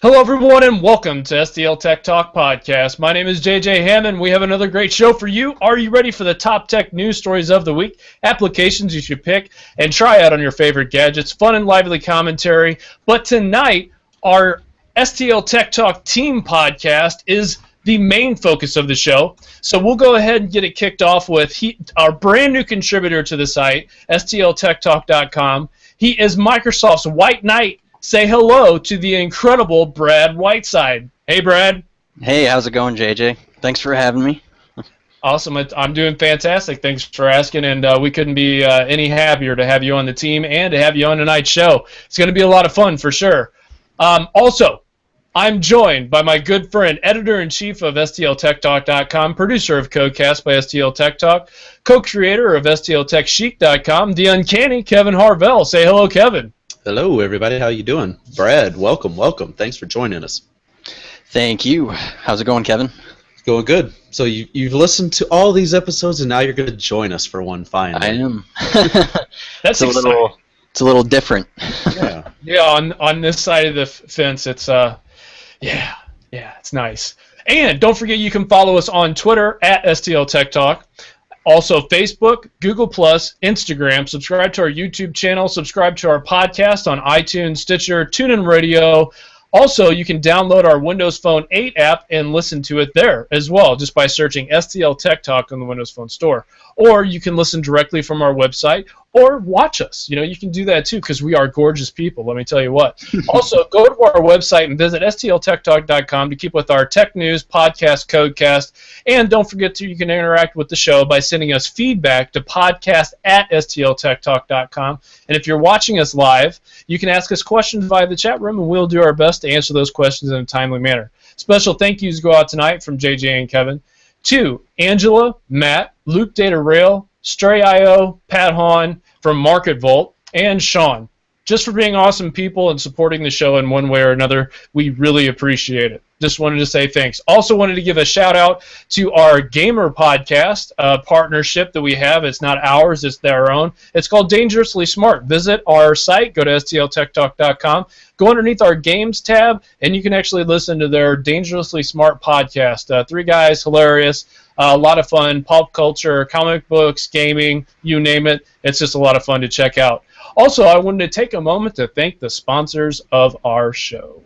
Hello, everyone, and welcome to STL Tech Talk podcast. My name is JJ Hammond. We have another great show for you. Are you ready for the top tech news stories of the week, applications you should pick and try out on your favorite gadgets, fun and lively commentary? But tonight, our STL Tech Talk team podcast is the main focus of the show. So we'll go ahead and get it kicked off with our brand new contributor to the site, STLTechTalk.com. He is Microsoft's White Knight. Say hello to the incredible Brad Whiteside. Hey, Brad. Hey, how's it going, JJ? Thanks for having me. Awesome. I'm doing fantastic. Thanks for asking, and we couldn't be any happier to have you on the team and to have you on tonight's show. It's going to be a lot of fun for sure. Also, I'm joined by my good friend, editor-in-chief of STLTechTalk.com, producer of Codecast by STL Tech Talk, co-creator of STLTechChic.com, the uncanny Kevin Harvell. Say hello, Kevin. Hello, everybody. How you doing? Brad, welcome. Thanks for joining us. Thank you. How's it going, Kevin? It's going good. So you've listened to all these episodes, and now you're going to join us for one finally. I am. That's exciting. It's a little different. Yeah. Yeah. On this side of the fence, it's it's nice. And don't forget, you can follow us on Twitter at STL Tech Talk. Also, Facebook, Google+, Instagram. Subscribe to our YouTube channel. Subscribe to our podcast on iTunes, Stitcher, TuneIn Radio. Also, you can download our Windows Phone 8 app and listen to it there as well, just by searching STL Tech Talk on the Windows Phone Store. Or you can listen directly from our website or watch us. You can do that too, because we are gorgeous people, let me tell you what. Also, go to our website and visit STLTechTalk.com to keep with our tech news, podcast, Codecast. And don't forget you can interact with the show by sending us feedback to podcast@STLTechTalk.com. And if you're watching us live, you can ask us questions via the chat room, and we'll do our best to answer those questions in a timely manner. Special thank yous go out tonight from JJ and Kevin to Angela, Matt, Luke Data Rail, Stray.io, Pat Hahn from Market Vault, and Sean. Just for being awesome people and supporting the show in one way or another, we really appreciate it. Just wanted to say thanks. Also wanted to give a shout out to our Gamer Podcast partnership that we have. It's not ours, it's their own. It's called Dangerously Smart. Visit our site, go to STLTechTalk.com, go underneath our Games tab, and you can actually listen to their Dangerously Smart podcast. Three guys, hilarious, a lot of fun, pop culture, comic books, gaming, you name it. It's just a lot of fun to check out. Also, I wanted to take a moment to thank the sponsors of our show.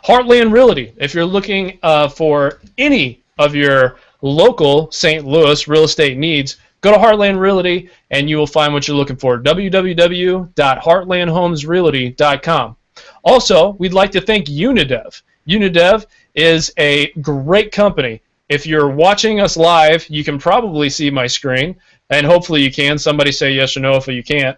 Heartland Realty. If you're looking for any of your local St. Louis real estate needs, go to Heartland Realty and you will find what you're looking for. www.heartlandhomesrealty.com. Also, we'd like to thank Unidev. Unidev is a great company. If you're watching us live, you can probably see my screen, and hopefully you can. Somebody say yes or no if you can't.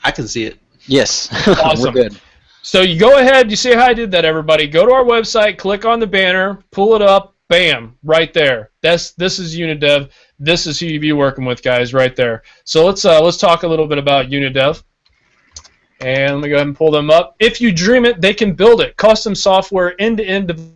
I can see it. Yes. Awesome. We're good. So you go ahead, you see how I did that, everybody. Go to our website, click on the banner, pull it up, bam, right there. This is Unidev. This is who you be working with, guys, right there. So let's talk a little bit about Unidev. And let me go ahead and pull them up. If you dream it, they can build it. Custom software, end-to-end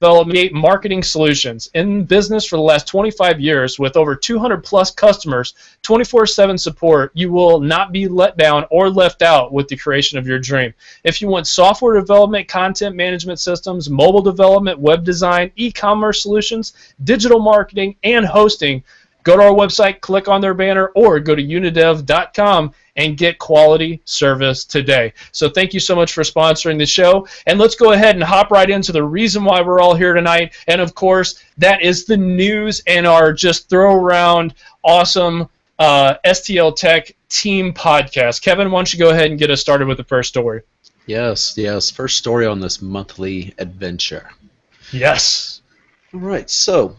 development, marketing solutions. In business for the last 25 years with over 200 plus customers, 24/7 support, you will not be let down or left out with the creation of your dream. If you want software development, content management systems, mobile development, web design, e-commerce solutions, digital marketing, and hosting, go to our website, click on their banner, or go to unidev.com and get quality service today. So thank you so much for sponsoring the show. And let's go ahead and hop right into the reason why we're all here tonight. And, of course, that is the news and our just throw-around awesome STL Tech team podcast. Kevin, why don't you go ahead and get us started with the first story? Yes. First story on this monthly adventure. Yes. All right, so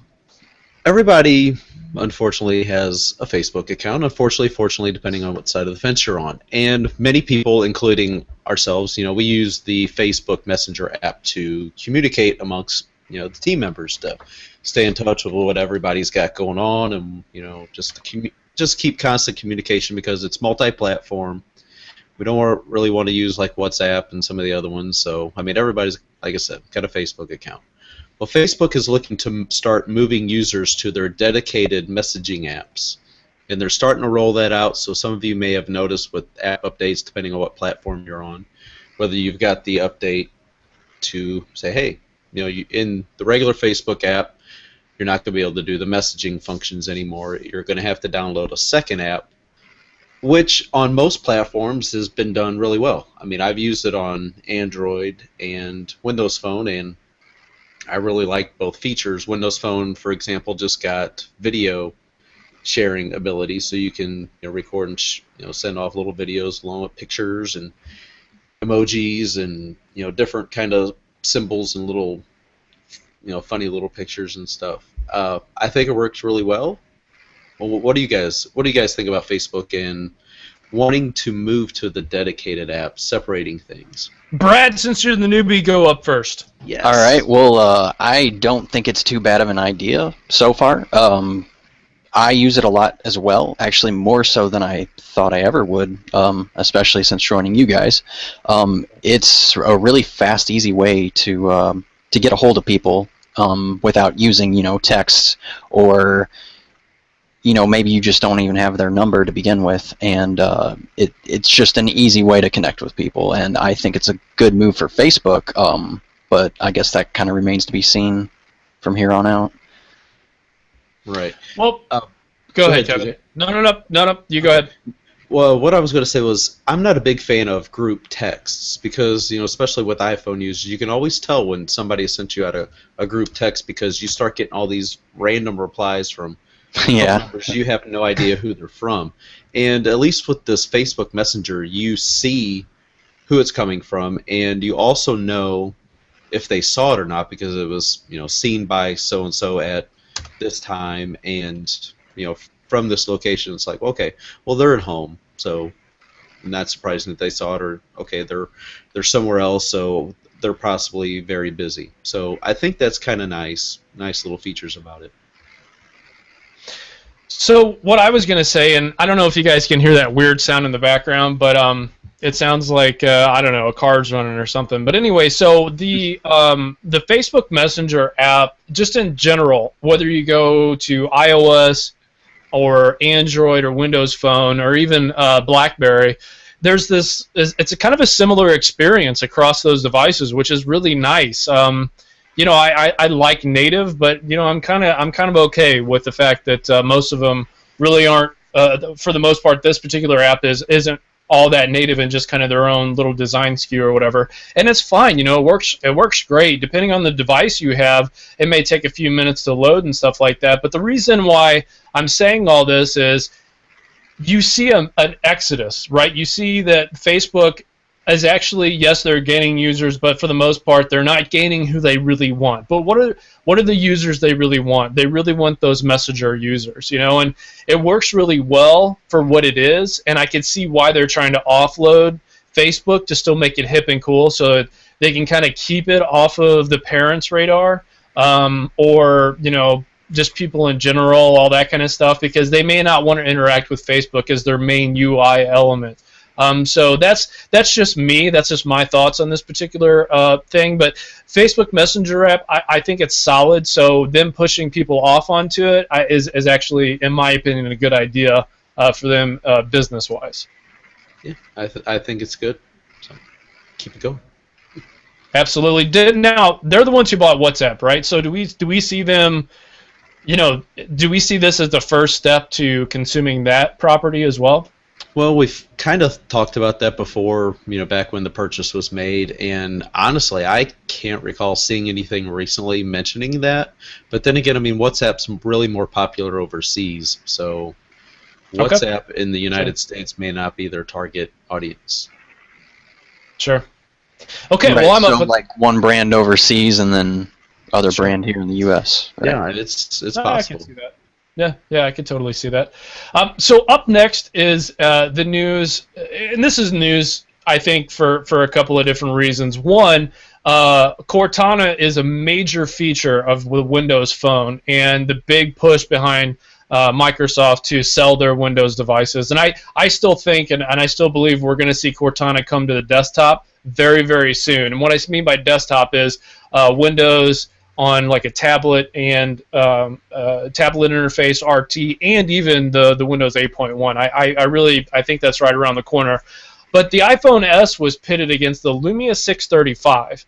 everybody, unfortunately, has a Facebook account. Unfortunately, fortunately, depending on what side of the fence you're on. And many people, including ourselves, we use the Facebook Messenger app to communicate amongst, the team members to stay in touch with what everybody's got going on, and just keep constant communication because it's multi-platform. We don't really want to use like WhatsApp and some of the other ones. So everybody's, like I said, got a Facebook account. Well, Facebook is looking to start moving users to their dedicated messaging apps. and they're starting to roll that out. So some of you may have noticed with app updates, depending on what platform you're on, whether you've got the update to say, hey, in the regular Facebook app, you're not going to be able to do the messaging functions anymore. You're going to have to download a second app, which on most platforms has been done really well. I mean, I've used it on Android and Windows Phone, and I really like both features. Windows Phone, for example, just got video sharing ability, so you can record and send off little videos along with pictures and emojis and different kind of symbols and little funny little pictures and stuff. I think it works really well. Well, what do you guys think about Facebook and wanting to move to the dedicated app, separating things? Brad, since you're the newbie, go up first. Yes. All right. Well, I don't think it's too bad of an idea so far. I use it a lot as well, actually more so than I thought I ever would, especially since joining you guys. It's a really fast, easy way to get a hold of people without using, text, or maybe you just don't even have their number to begin with, and it's just an easy way to connect with people, and I think it's a good move for Facebook, but I guess that kind of remains to be seen from here on out. Right. Well, go ahead, Kevin. No, you go ahead. Well, what I was going to say was I'm not a big fan of group texts because, especially with iPhone users, you can always tell when somebody sent you out a group text because you start getting all these random replies from numbers. You have no idea who they're from. And at least with this Facebook Messenger, you see who it's coming from, and you also know if they saw it or not because it was, seen by so-and-so at this time, and from this location. It's like, okay, well, they're at home, so not surprising that they saw it, or okay, they're somewhere else, so they're possibly very busy. So I think that's kind of nice little features about it. So what I was going to say, and I don't know if you guys can hear that weird sound in the background, but it sounds like I don't know, a car's running or something. But anyway, so the Facebook Messenger app, just in general, whether you go to iOS or Android or Windows Phone or even BlackBerry, there's this. It's a kind of a similar experience across those devices, which is really nice. I like native, but I'm kind of okay with the fact that most of them really aren't. For the most part, this particular app isn't all that native and just kind of their own little design skew or whatever, and it's fine. It works great. Depending on the device you have, it may take a few minutes to load and stuff like that. But the reason why I'm saying all this is, you see an exodus, right? You see that Facebook is actually, yes, they're gaining users, but for the most part, they're not gaining who they really want. But what are the users they really want? They really want those Messenger users, and it works really well for what it is, and I can see why they're trying to offload Facebook to still make it hip and cool so that they can kind of keep it off of the parents' radar, or, just people in general, all that kind of stuff, because they may not want to interact with Facebook as their main UI element. So that's just me. That's just my thoughts on this particular thing. But Facebook Messenger app, I think it's solid. So them pushing people off onto it is actually, in my opinion, a good idea for them business-wise. Yeah, I think it's good. So keep it going. Absolutely. Now they're the ones who bought WhatsApp, right? So do we see them? Do we see this as the first step to consuming that property as well? Well, we've kind of talked about that before, back when the purchase was made, and honestly, I can't recall seeing anything recently mentioning that. But then again, WhatsApp's really more popular overseas, so WhatsApp in the United States may not be their target audience. Sure. Okay, right, well, I'm so like one brand overseas and then other brand here in the U.S. Right? Yeah, it's possible. I can see that. Yeah, I could totally see that. So up next is the news, and this is news, I think, for a couple of different reasons. One, Cortana is a major feature of the Windows Phone, and the big push behind Microsoft to sell their Windows devices. And I still think, and I still believe we're going to see Cortana come to the desktop very, very soon. And what I mean by desktop is Windows on like a tablet and tablet interface RT, and even the Windows 8.1. I think that's right around the corner. But the iPhone S was pitted against the Lumia 635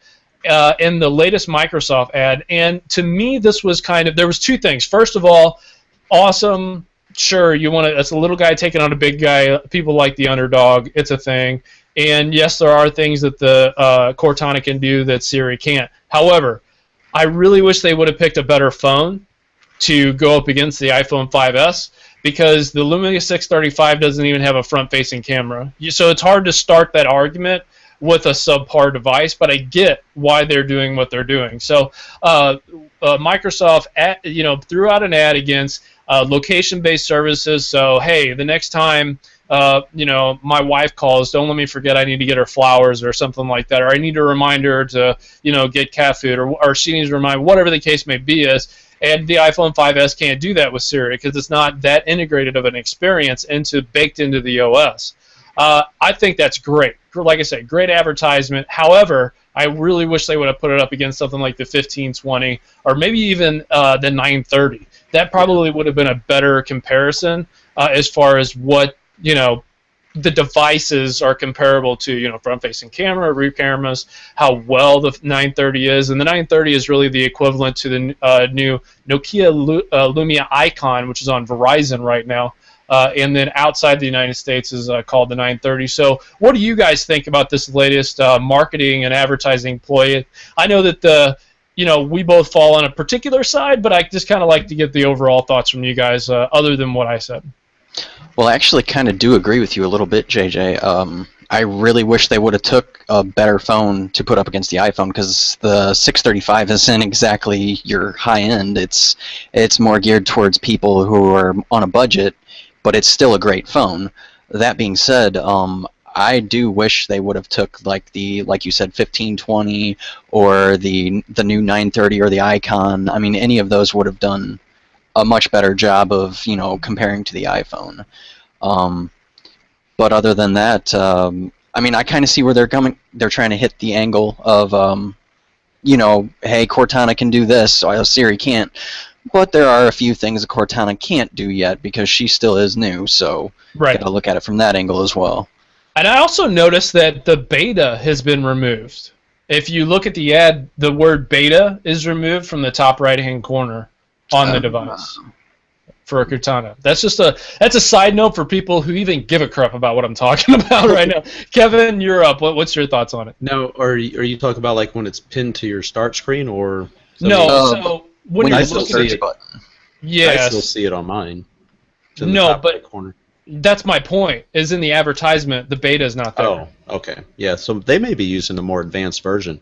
in the latest Microsoft ad, and to me this was there was two things. First of all, awesome. Sure, it's a little guy taking on a big guy. People like the underdog. It's a thing. And yes, there are things that the Cortana can do that Siri can't. However, I really wish they would have picked a better phone to go up against the iPhone 5S, because the Lumia 635 doesn't even have a front-facing camera. So it's hard to start that argument with a subpar device, but I get why they're doing what they're doing. So Microsoft threw out an ad against location-based services. So, hey, the next time my wife calls, don't let me forget I need to get her flowers or something like that, or I need to remind her to get cat food, or she needs to remind, whatever the case may be is. And the iPhone 5S can't do that with Siri because it's not that integrated of an experience baked into the OS. I think that's great. Like I said, great advertisement. However, I really wish they would have put it up against something like the 1520 or maybe even the 930. That probably would have been a better comparison as far as what the devices are comparable to, front-facing camera, rear cameras, how well the 930 is. And the 930 is really the equivalent to the new Nokia Lumia Icon, which is on Verizon right now. And then outside the United States is called the 930. So what do you guys think about this latest marketing and advertising ploy? I know that we both fall on a particular side, but I just kind of like to get the overall thoughts from you guys other than what I said. Well, I actually kind of do agree with you a little bit, JJ. I really wish they would have took a better phone to put up against the iPhone, because the 635 isn't exactly your high end. It's more geared towards people who are on a budget, but it's still a great phone. That being said, I do wish they would have took like you said, 1520 or the new 930 or the Icon. I mean, any of those would have done a much better job of comparing to the iPhone. But other than that, I mean, I kind of see where they're coming. They're trying to hit the angle of hey, Cortana can do this, so Siri can't. But there are a few things that Cortana can't do yet because she still is new, so gotta look at it from that angle as well. And I also noticed that the beta has been removed. If you look at the ad, the word beta is removed from the top right-hand corner on the device for a Cortana. That's a side note for people who even give a crap about what I'm talking about right now. Kevin, you're up. What's your thoughts on it? No, are you talking about like when it's pinned to your start screen, or no? So when you look at it, I still see it on mine. It's in the top right corner. That's my point. Is in the advertisement, the beta is not there. Oh, okay. Yeah, so they may be using a more advanced version.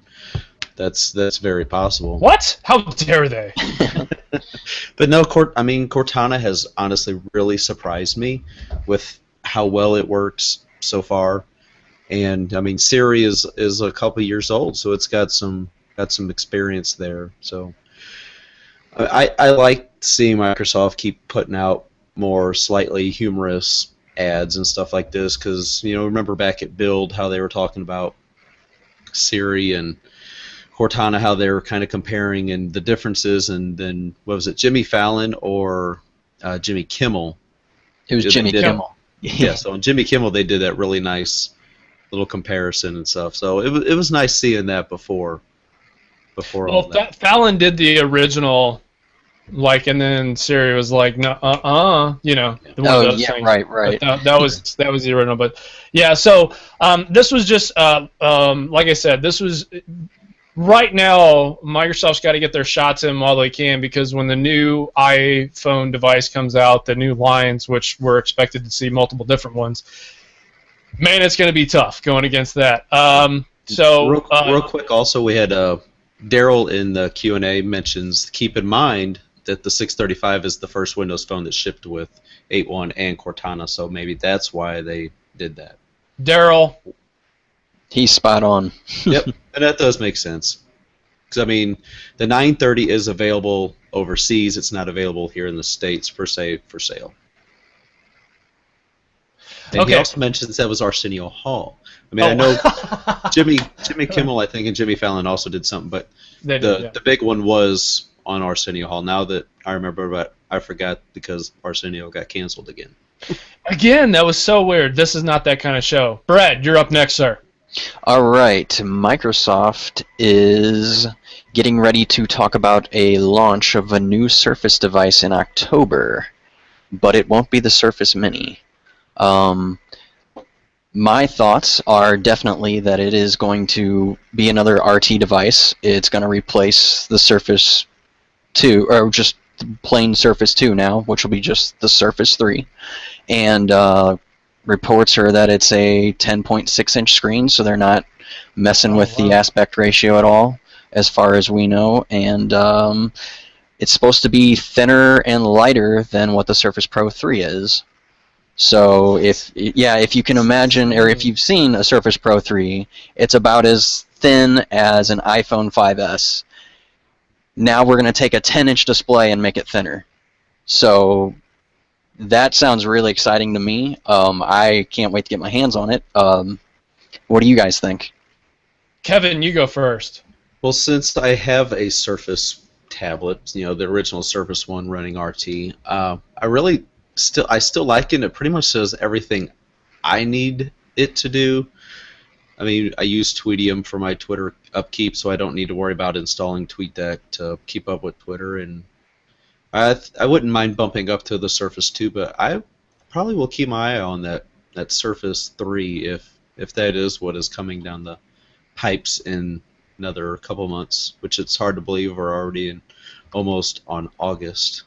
That's very possible. What? How dare they? But no, Cortana has honestly really surprised me with how well it works so far. And I mean, Siri is a couple years old, so it's got some experience there. So I like seeing Microsoft keep putting out more slightly humorous ads and stuff like this, because remember back at Build how they were talking about Siri and Cortana, how they were kind of comparing and the differences, and then what was it, Jimmy Fallon or Jimmy Kimmel? It was Jimmy Kimmel. Yeah, so on Jimmy Kimmel they did that really nice little comparison and stuff. So it was nice seeing that before all that. Fallon did the original. And then Siri was like, no, the one of those things. Right. That was the original, but yeah. So this was just like I said, this was right now. Microsoft's got to get their shots in while they can, because when the new iPhone device comes out, the new lines, which we're expected to see multiple different ones, man, it's going to be tough going against that. So real quick, also we had Daryl in the Q&A mentions, keep in mind that the 635 is the first Windows phone that shipped with 8.1 and Cortana, so maybe that's why they did that. Daryl. He's spot on. Yep, and that does make sense. Because, I mean, the 930 is available overseas. It's not available here in the States, per se, for sale. And he also mentions that was Arsenio Hall. I mean, I know Jimmy Kimmel, I think, and Jimmy Fallon also did something, but the big one was on Arsenio Hall. Now that I remember, but I forgot because Arsenio got canceled again. Again, that was so weird. This is not that kind of show. Brad, you're up next, sir. All right, Microsoft is getting ready to talk about a launch of a new Surface device in October, but it won't be the Surface Mini. My thoughts are definitely that it is going to be another RT device. It's going to replace the Surface 2, or just plain Surface 2 now, which will be just the Surface 3. And reports are that it's a 10.6-inch screen, so they're not messing with the aspect ratio at all, as far as we know. And it's supposed to be thinner and lighter than what the Surface Pro 3 is. So if you can imagine, or if you've seen a Surface Pro 3, it's about as thin as an iPhone 5S. Now we're going to take a 10-inch display and make it thinner. So that sounds really exciting to me. I can't wait to get my hands on it. What do you guys think? Kevin, you go first. Well, since I have a Surface tablet, the original Surface One running RT, I still like it. It pretty much does everything I need it to do. I mean, I use Tweetium for my Twitter upkeep, so I don't need to worry about installing TweetDeck to keep up with Twitter. And I wouldn't mind bumping up to the Surface 2, but I probably will keep my eye on that Surface 3 if that is what is coming down the pipes in another couple months, which it's hard to believe we're already almost on August.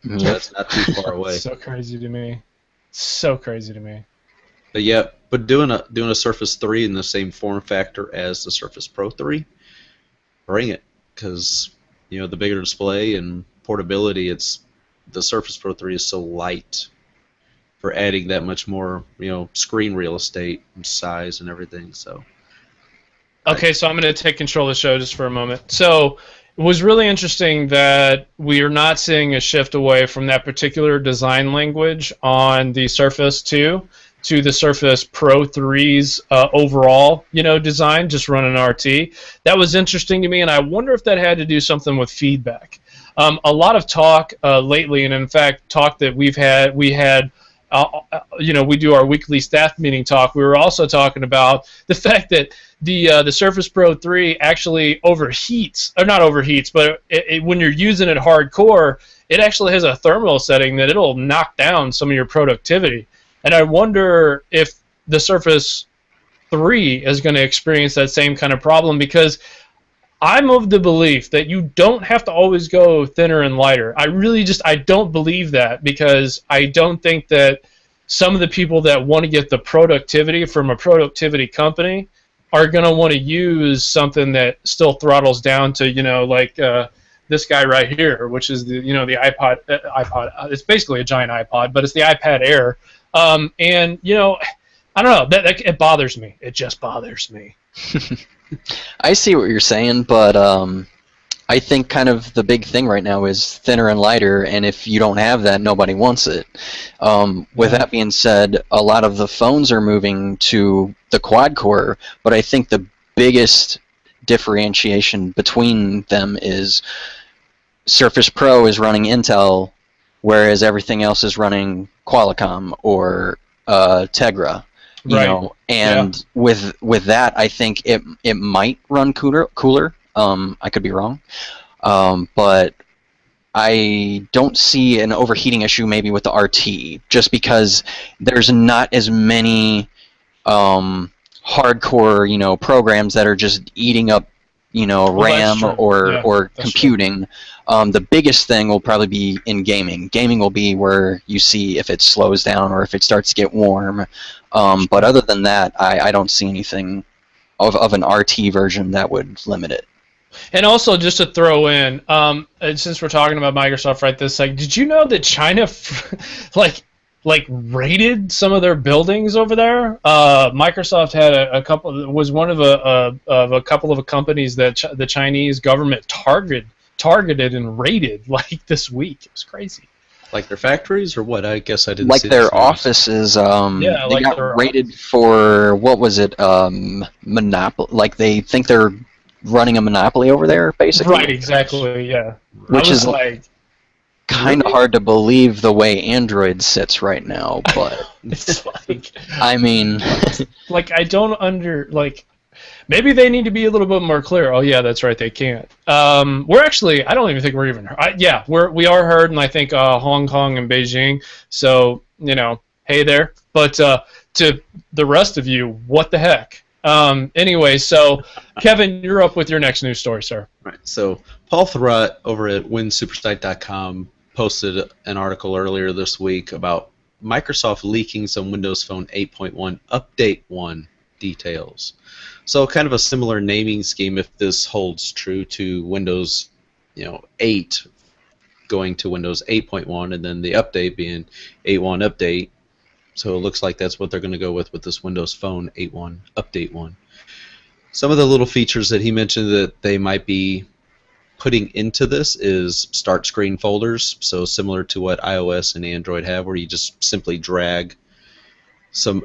So that's not too far away. So crazy to me. So crazy to me. But yeah, doing a Surface 3 in the same form factor as the Surface Pro 3, bring it, because the bigger display and portability, the Surface Pro 3 is so light for adding that much more screen real estate and size and everything. So okay, so I'm going to take control of the show just for a moment. So it was really interesting that we are not seeing a shift away from that particular design language on the Surface 2 to the Surface Pro 3's overall, design, just running RT. That was interesting to me, and I wonder if that had to do something with feedback. A lot of talk lately, and in fact, talk that we had, we do our weekly staff meeting talk. We were also talking about the fact that the Surface Pro 3 actually overheats, or not overheats, but when you're using it hardcore, it actually has a thermal setting that it'll knock down some of your productivity. And I wonder if the Surface 3 is going to experience that same kind of problem, because I'm of the belief that you don't have to always go thinner and lighter. I don't believe that, because I don't think that some of the people that want to get the productivity from a productivity company are going to want to use something that still throttles down to, like this guy right here, which is the iPod. It's basically a giant iPod, but it's the iPad Air. And I don't know. It bothers me. It just bothers me. I see what you're saying, but I think kind of the big thing right now is thinner and lighter, and if you don't have that, nobody wants it. With that being said, a lot of the phones are moving to the quad-core, but I think the biggest differentiation between them is Surface Pro is running Intel, whereas everything else is running Qualcomm or Tegra. And with that, I think it might run cooler. I could be wrong, but I don't see an overheating issue maybe with the RT, just because there's not as many hardcore programs that are just eating up RAM or computing. The biggest thing will probably be in gaming. Gaming will be where you see if it slows down or if it starts to get warm. But other than that, I don't see anything of an RT version that would limit it. And also, just to throw in, since we're talking about Microsoft right this second, did you know that China raided some of their buildings over there? Microsoft had a couple. Was one of a couple of companies that the Chinese government targeted and raided this week. It was crazy. Like their factories or what? I guess I didn't Like see their this news. offices, Yeah, they like got their rated for, what was it, monopoly. Like they think they're running a monopoly over there, basically. right, exactly, yeah. I Which was is like, kind of really? hard to believe the way Android sits right now, but It's like, I mean, like I don't maybe they need to be a little bit more clear. Oh yeah, that's right, they can't. We're actually, I don't even think we're even. Yeah, we are heard, and I think Hong Kong and Beijing. So hey there. But to the rest of you, what the heck? Anyway, so Kevin, you're up with your next news story, sir. Right. So Paul Thurrott over at WinSupersite.com posted an article earlier this week about Microsoft leaking some Windows Phone 8.1 Update 1 details. So kind of a similar naming scheme if this holds true to Windows 8 going to Windows 8.1 and then the update being 8.1 Update. So it looks like that's what they're going to go with this Windows Phone 8.1 Update 1. Some of the little features that he mentioned that they might be putting into this is start screen folders, so similar to what iOS and Android have, where you just simply drag some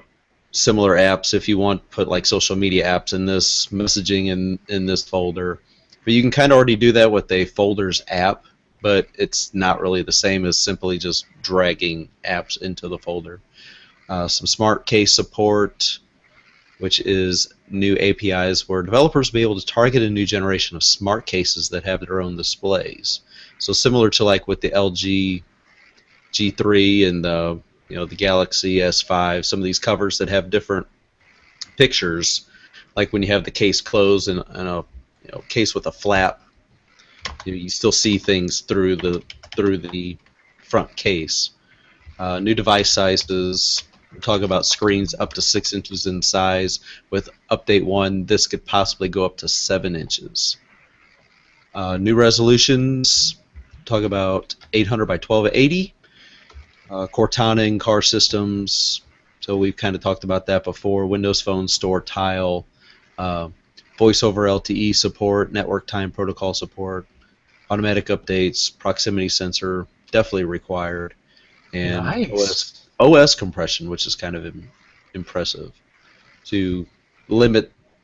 similar apps. If you want, put like social media apps in this, messaging in this folder. But you can kind of already do that with a folders app, but it's not really the same as simply just dragging apps into the folder. Some smart case support, which is new APIs where developers will be able to target a new generation of smart cases that have their own displays. So similar to like with the LG G3 and the Galaxy S5, some of these covers that have different pictures, like when you have the case closed and a case with a flap, you still see things through the front case. New device sizes. We're talking about screens up to 6 inches in size. With Update 1, this could possibly go up to 7 inches. New resolutions. Talk about 800 by 1280. Cortana in car systems. So we've kind of talked about that before. Windows Phone Store Tile. Voice over LTE support. Network time protocol support. Automatic updates. Proximity sensor. Definitely required. And Nice. OS compression, which is kind of impressive, to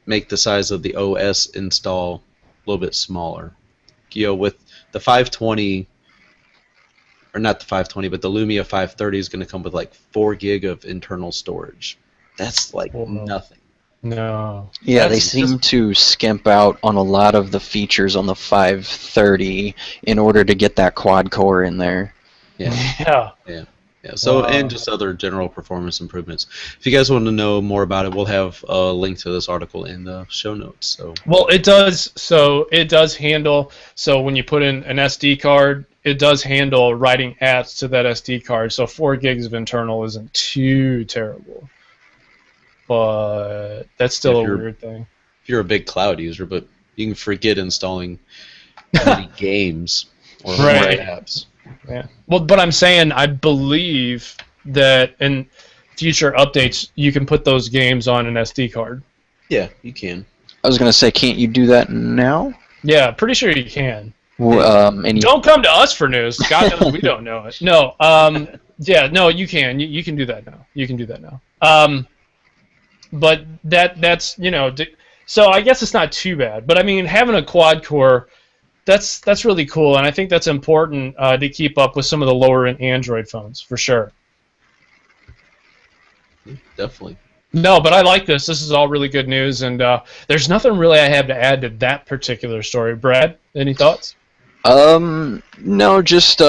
make the size of the OS install a little bit smaller. With the 520, or not the 520, but the Lumia 530 is going to come with like 4 gig of internal storage. That's like nothing. No. yeah, they seem to skimp out on a lot of the features on the 530 in order to get that quad core in there. Yeah. Yeah, so Wow. and just other general performance improvements. If you guys want to know more about it, we'll have a link to this article in the show notes. So Well, it does. So it does handle. So when you put in an SD card, it does handle writing apps to that SD card. So 4 gigs of internal isn't too terrible, but that's still a weird thing. if you're a big cloud user, but you can forget installing many games or Right. apps. Yeah. Well, but I'm saying I believe that in future updates you can put those games on an SD card. Yeah, you can. I was going to say, can't you do that now? Yeah, pretty sure you can. Any Don't come to us for news. God knows we don't know it. No. Yeah. No, you can. You can do that now. You can do that now. But that's so I guess it's not too bad. But I mean, having a quad core, that's really cool, and I think that's important to keep up with some of the lower end Android phones for sure. Definitely. No, but I like this. This is all really good news, and there's nothing really I have to add to that particular story. Brad, any thoughts? No, just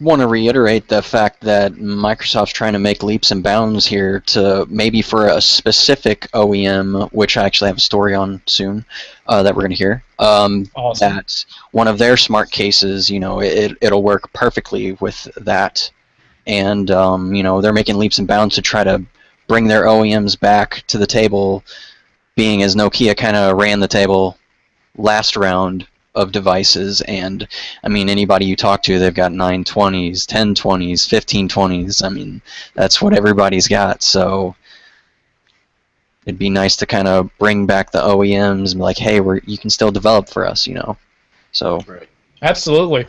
want to reiterate the fact that Microsoft's trying to make leaps and bounds here to maybe for a specific OEM, which I actually have a story on soon that we're going to hear. Awesome. That one of their smart cases, it'll work perfectly with that, and they're making leaps and bounds to try to bring their OEMs back to the table, being as Nokia kind of ran the table last round of devices. And I mean, anybody you talk to, they've got 920s, 1020s, 1520s. I mean, that's what everybody's got. So it'd be nice to kind of bring back the OEMs and be like, hey, you can still develop for us, So Right. Absolutely.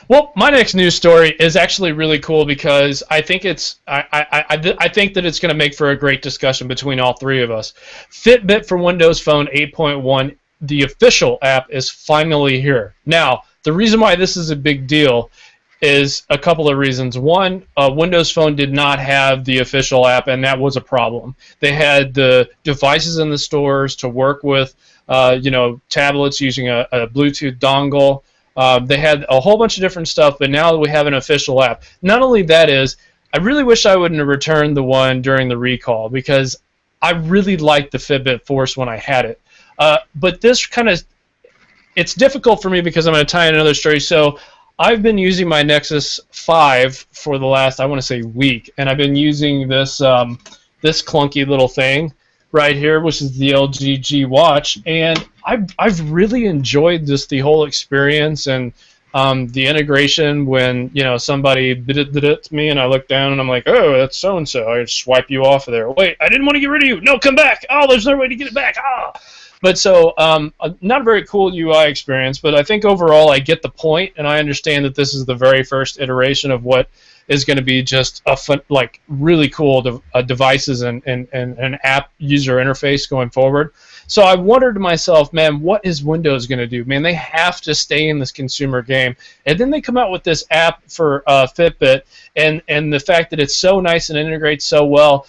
Well, my next news story is actually really cool because I think I think that it's going to make for a great discussion between all three of us. Fitbit for Windows Phone 8.1, the official app, is finally here. Now, the reason why this is a big deal is a couple of reasons. One, Windows Phone did not have the official app, and that was a problem. They had the devices in the stores to work with, tablets using a Bluetooth dongle. They had a whole bunch of different stuff, but now that we have an official app. Not only that is, I really wish I wouldn't have returned the one during the recall because I really liked the Fitbit Force when I had it. But this it's difficult for me because I'm going to tie in another story. So I've been using my Nexus 5 for the last, I want to say, week, and I've been using this this clunky little thing right here, which is the LG G Watch, and I've really enjoyed the whole experience and the integration. When somebody did it to me and I look down and I'm like, oh, that's so and so, I just swipe you off of there. Wait, I didn't want to get rid of you. No, come back. Oh, there's no way to get it back. But so not a very cool UI experience, but I think overall I get the point, and I understand that this is the very first iteration of what is going to be just a fun, really cool devices and an app user interface going forward. So I wondered to myself, man, what is Windows going to do? Man, they have to stay in this consumer game. And then they come out with this app for Fitbit, and the fact that it's so nice and integrates so well,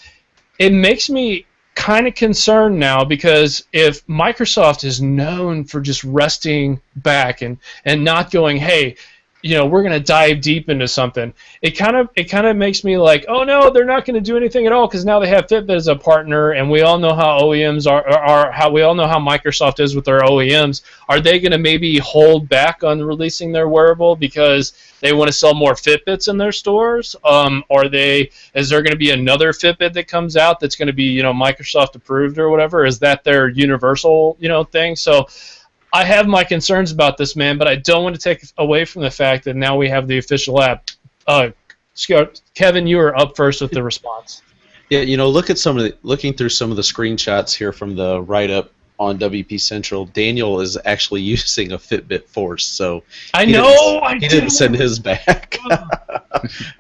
it makes me kind of concerned now, because if Microsoft is known for just resting back and not going, hey, we're going to dive deep into something, it kind of makes me like, oh no, they're not going to do anything at all, because now they have Fitbit as a partner, and we all know how OEMs are how we all know how Microsoft is with their OEMs. Are they going to maybe hold back on releasing their wearable because they want to sell more Fitbits in their stores? Is there going to be another Fitbit that comes out that's going to be Microsoft approved or whatever? Is that their universal thing? So I have my concerns about this, man, but I don't want to take away from the fact that now we have the official app. Kevin, you are up first with the response. Yeah, looking through some of the screenshots here from the write-up on WP Central, Daniel is actually using a Fitbit Force, so he didn't send his back.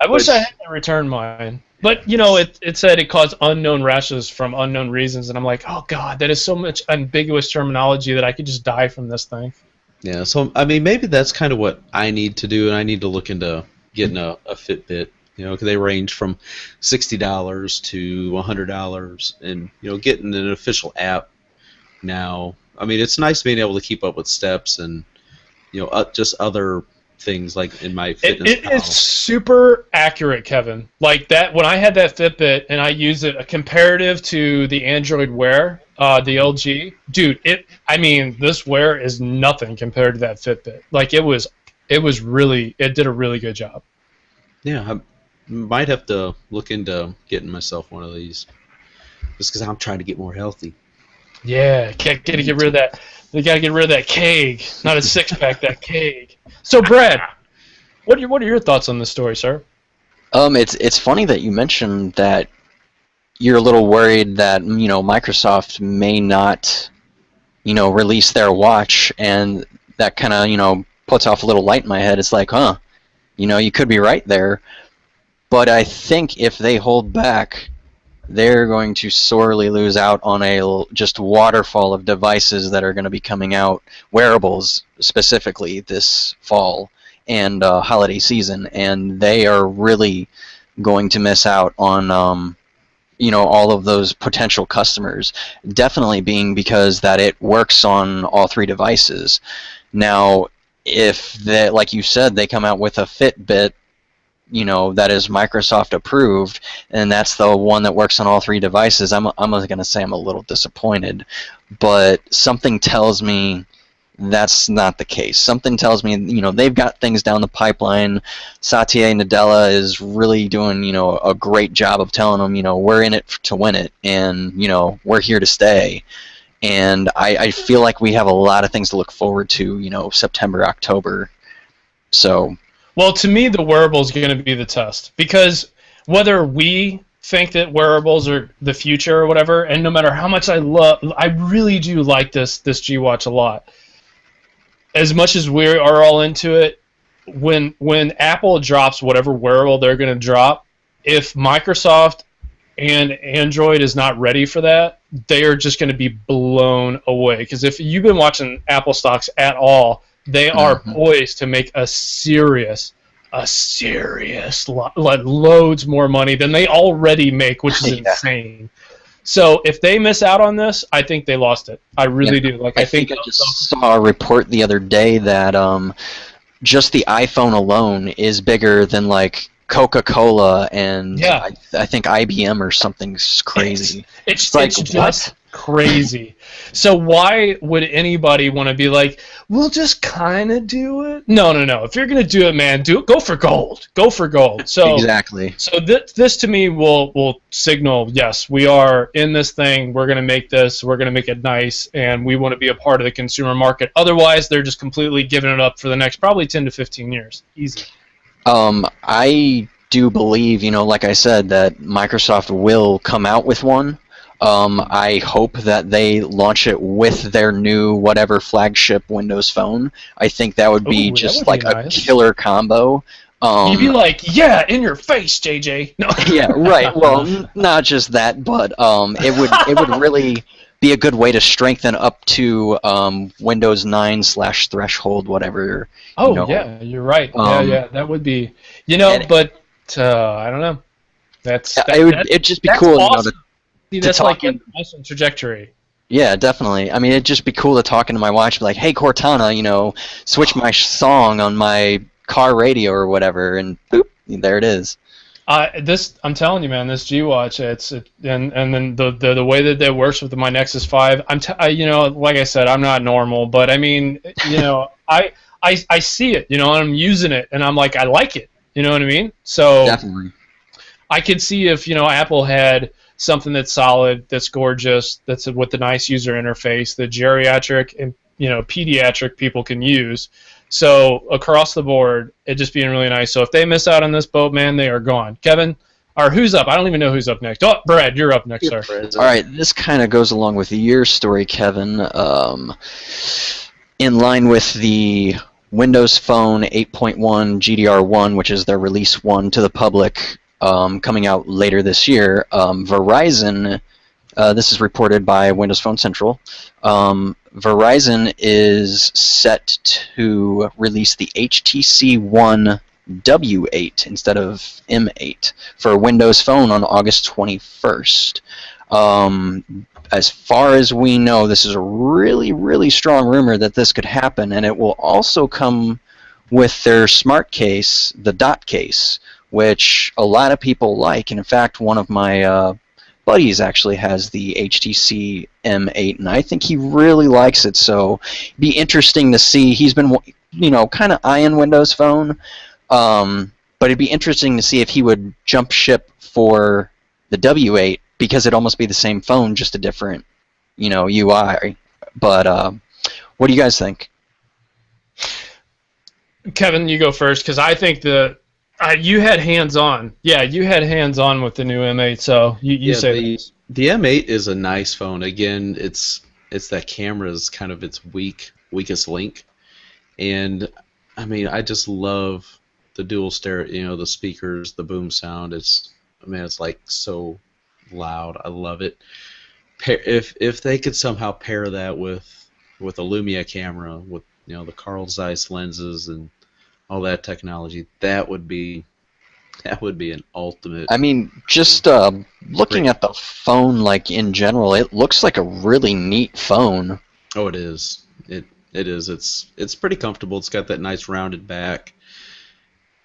I wish I hadn't returned mine. But, it said it caused unknown rashes from unknown reasons, and I'm like, oh, God, that is so much ambiguous terminology that I could just die from this thing. Yeah, so, maybe that's kind of what I need to do, and I need to look into getting a Fitbit, because they range from $60 to $100, and, getting an official app now. It's nice being able to keep up with steps and, just other things like in my fitness. It's super accurate, Kevin. Like that, when I had that Fitbit and I use it comparative to the Android Wear, the LG, dude, this Wear is nothing compared to that Fitbit. Like it did a really good job. Yeah, I might have to look into getting myself one of these, just because I'm trying to get more healthy. Yeah, gotta get rid of that. They gotta get rid of that keg, not a six-pack, that keg. So, Brad, what are your thoughts on this story, sir? It's funny that you mentioned that you're a little worried that Microsoft may not release their watch, and that kind of puts off a little light in my head. It's like, you could be right there, but I think if they hold back, they're going to sorely lose out on a just waterfall of devices that are going to be coming out, wearables specifically, this fall and holiday season, and they are really going to miss out on all of those potential customers, definitely being because that it works on all three devices. Now, if they, like you said, they come out with a Fitbit that is Microsoft approved, and that's the one that works on all three devices, I'm going to say I'm a little disappointed. But something tells me that's not the case. Something tells me, they've got things down the pipeline. Satya Nadella is really doing, a great job of telling them, we're in it to win it, and, we're here to stay. And I feel like we have a lot of things to look forward to, September, October. So... Well, to me, the wearable is going to be the test, because whether we think that wearables are the future or whatever, and no matter how much I really do like this G Watch a lot. As much as we are all into it, when Apple drops whatever wearable they're going to drop, if Microsoft and Android is not ready for that, they are just going to be blown away. Because if you've been watching Apple stocks at all, they are poised to make a serious loads more money than they already make, which is insane. So if they miss out on this, I think they lost it. I really do. Like I think I just saw a report the other day that just the iPhone alone is bigger than like Coca-Cola and I think IBM or something crazy. It's like just crazy. So why would anybody want to be like, we'll just kind of do it? No. If you're gonna do it, man, go for gold. Go for gold. So exactly. So this to me will signal, yes, we are in this thing. We're gonna make this. We're gonna make it nice, and we want to be a part of the consumer market. Otherwise, they're just completely giving it up for the next probably 10 to 15 years. Easy. I do believe, like I said, that Microsoft will come out with one. I hope that they launch it with their new whatever flagship Windows Phone. I think that would be a killer combo. You'd be like, yeah, in your face, JJ. No. Yeah, right. Well, not just that, but it would really be a good way to strengthen up to Windows 9/Threshold, whatever. Yeah, you're right. Yeah, that would be. But I don't know. It'd just be cool. Awesome. That's like an awesome trajectory. Yeah, definitely. I mean, it'd just be cool to talk into my watch, and be like, "Hey, Cortana, switch my song on my car radio or whatever," and boop, there it is. I'm telling you, man, this G Watch, and then the way that it works with my Nexus 5. Like I said, I'm not normal, but I mean, I see it, and I'm using it, and I'm like, I like it. You know what I mean? So definitely, I could see if Apple had something that's solid, that's gorgeous, that's with a nice user interface, that geriatric and pediatric people can use. So across the board, it just being really nice. So if they miss out on this boat, man, they are gone. Kevin, or who's up? I don't even know who's up next. Oh, Brad, you're up next, sir. All right, this kind of goes along with your story, Kevin. In line with the Windows Phone 8.1 GDR1, which is their release one to the public, coming out later this year, Verizon, this is reported by Windows Phone Central, Verizon is set to release the HTC One W8 instead of M8 for Windows Phone on August 21st. As far as we know, this is a really, really strong rumor that this could happen, and it will also come with their smart case, the dot case, which a lot of people like. And in fact, one of my buddies actually has the HTC M8, and I think he really likes it. So it'd be interesting to see. He's been, kind of eyeing Windows Phone, but it'd be interesting to see if he would jump ship for the W8, because it'd almost be the same phone, just a different, UI. But what do you guys think? Kevin, you go first, because I think you had hands-on. Yeah, you had hands-on with the new M8, so you say the M8 is a nice phone. Again, it's that camera is kind of its weakest link, and I mean, I just love the dual stereo, the speakers, the boom sound. It's like so loud. I love it. If they could somehow pair that with a Lumia camera, with the Carl Zeiss lenses and all that technology, that would be an ultimate. I mean, just looking at the phone, like in general, it looks like a really neat phone. Oh, it is. It is. It's pretty comfortable. It's got that nice rounded back.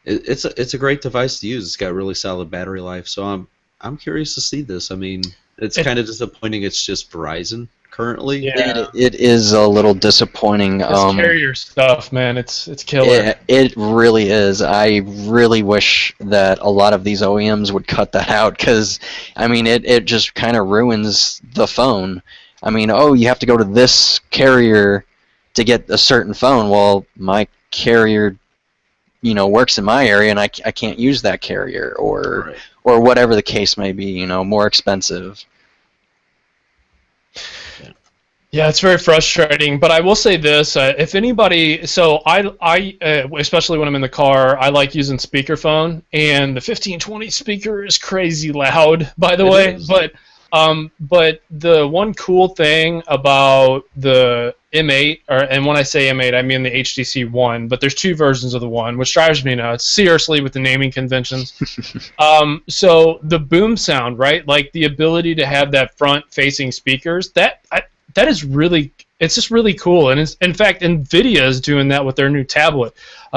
It's a great device to use. It's got really solid battery life. So I'm curious to see this. I mean, it's kind of disappointing. It's just Verizon currently. Yeah. It is a little disappointing. It's carrier stuff, man. It's killer. Yeah, it really is. I really wish that a lot of these OEMs would cut that out, because I mean, it just kind of ruins the phone. I mean, you have to go to this carrier to get a certain phone. Well, my carrier, works in my area, and I can't use that carrier, or whatever the case may be. More expensive. Yeah, it's very frustrating, but I will say this: if anybody, so I especially when I'm in the car, I like using speakerphone, and the 1520 speaker is crazy loud, by the way. But the one cool thing about the M8, and when I say M8, I mean the HTC One, but there's two versions of the One, which drives me nuts, seriously, with the naming conventions. So the boom sound, right? Like the ability to have that front-facing speakers, that is really, it's just really cool. And in fact, NVIDIA is doing that with their new tablet,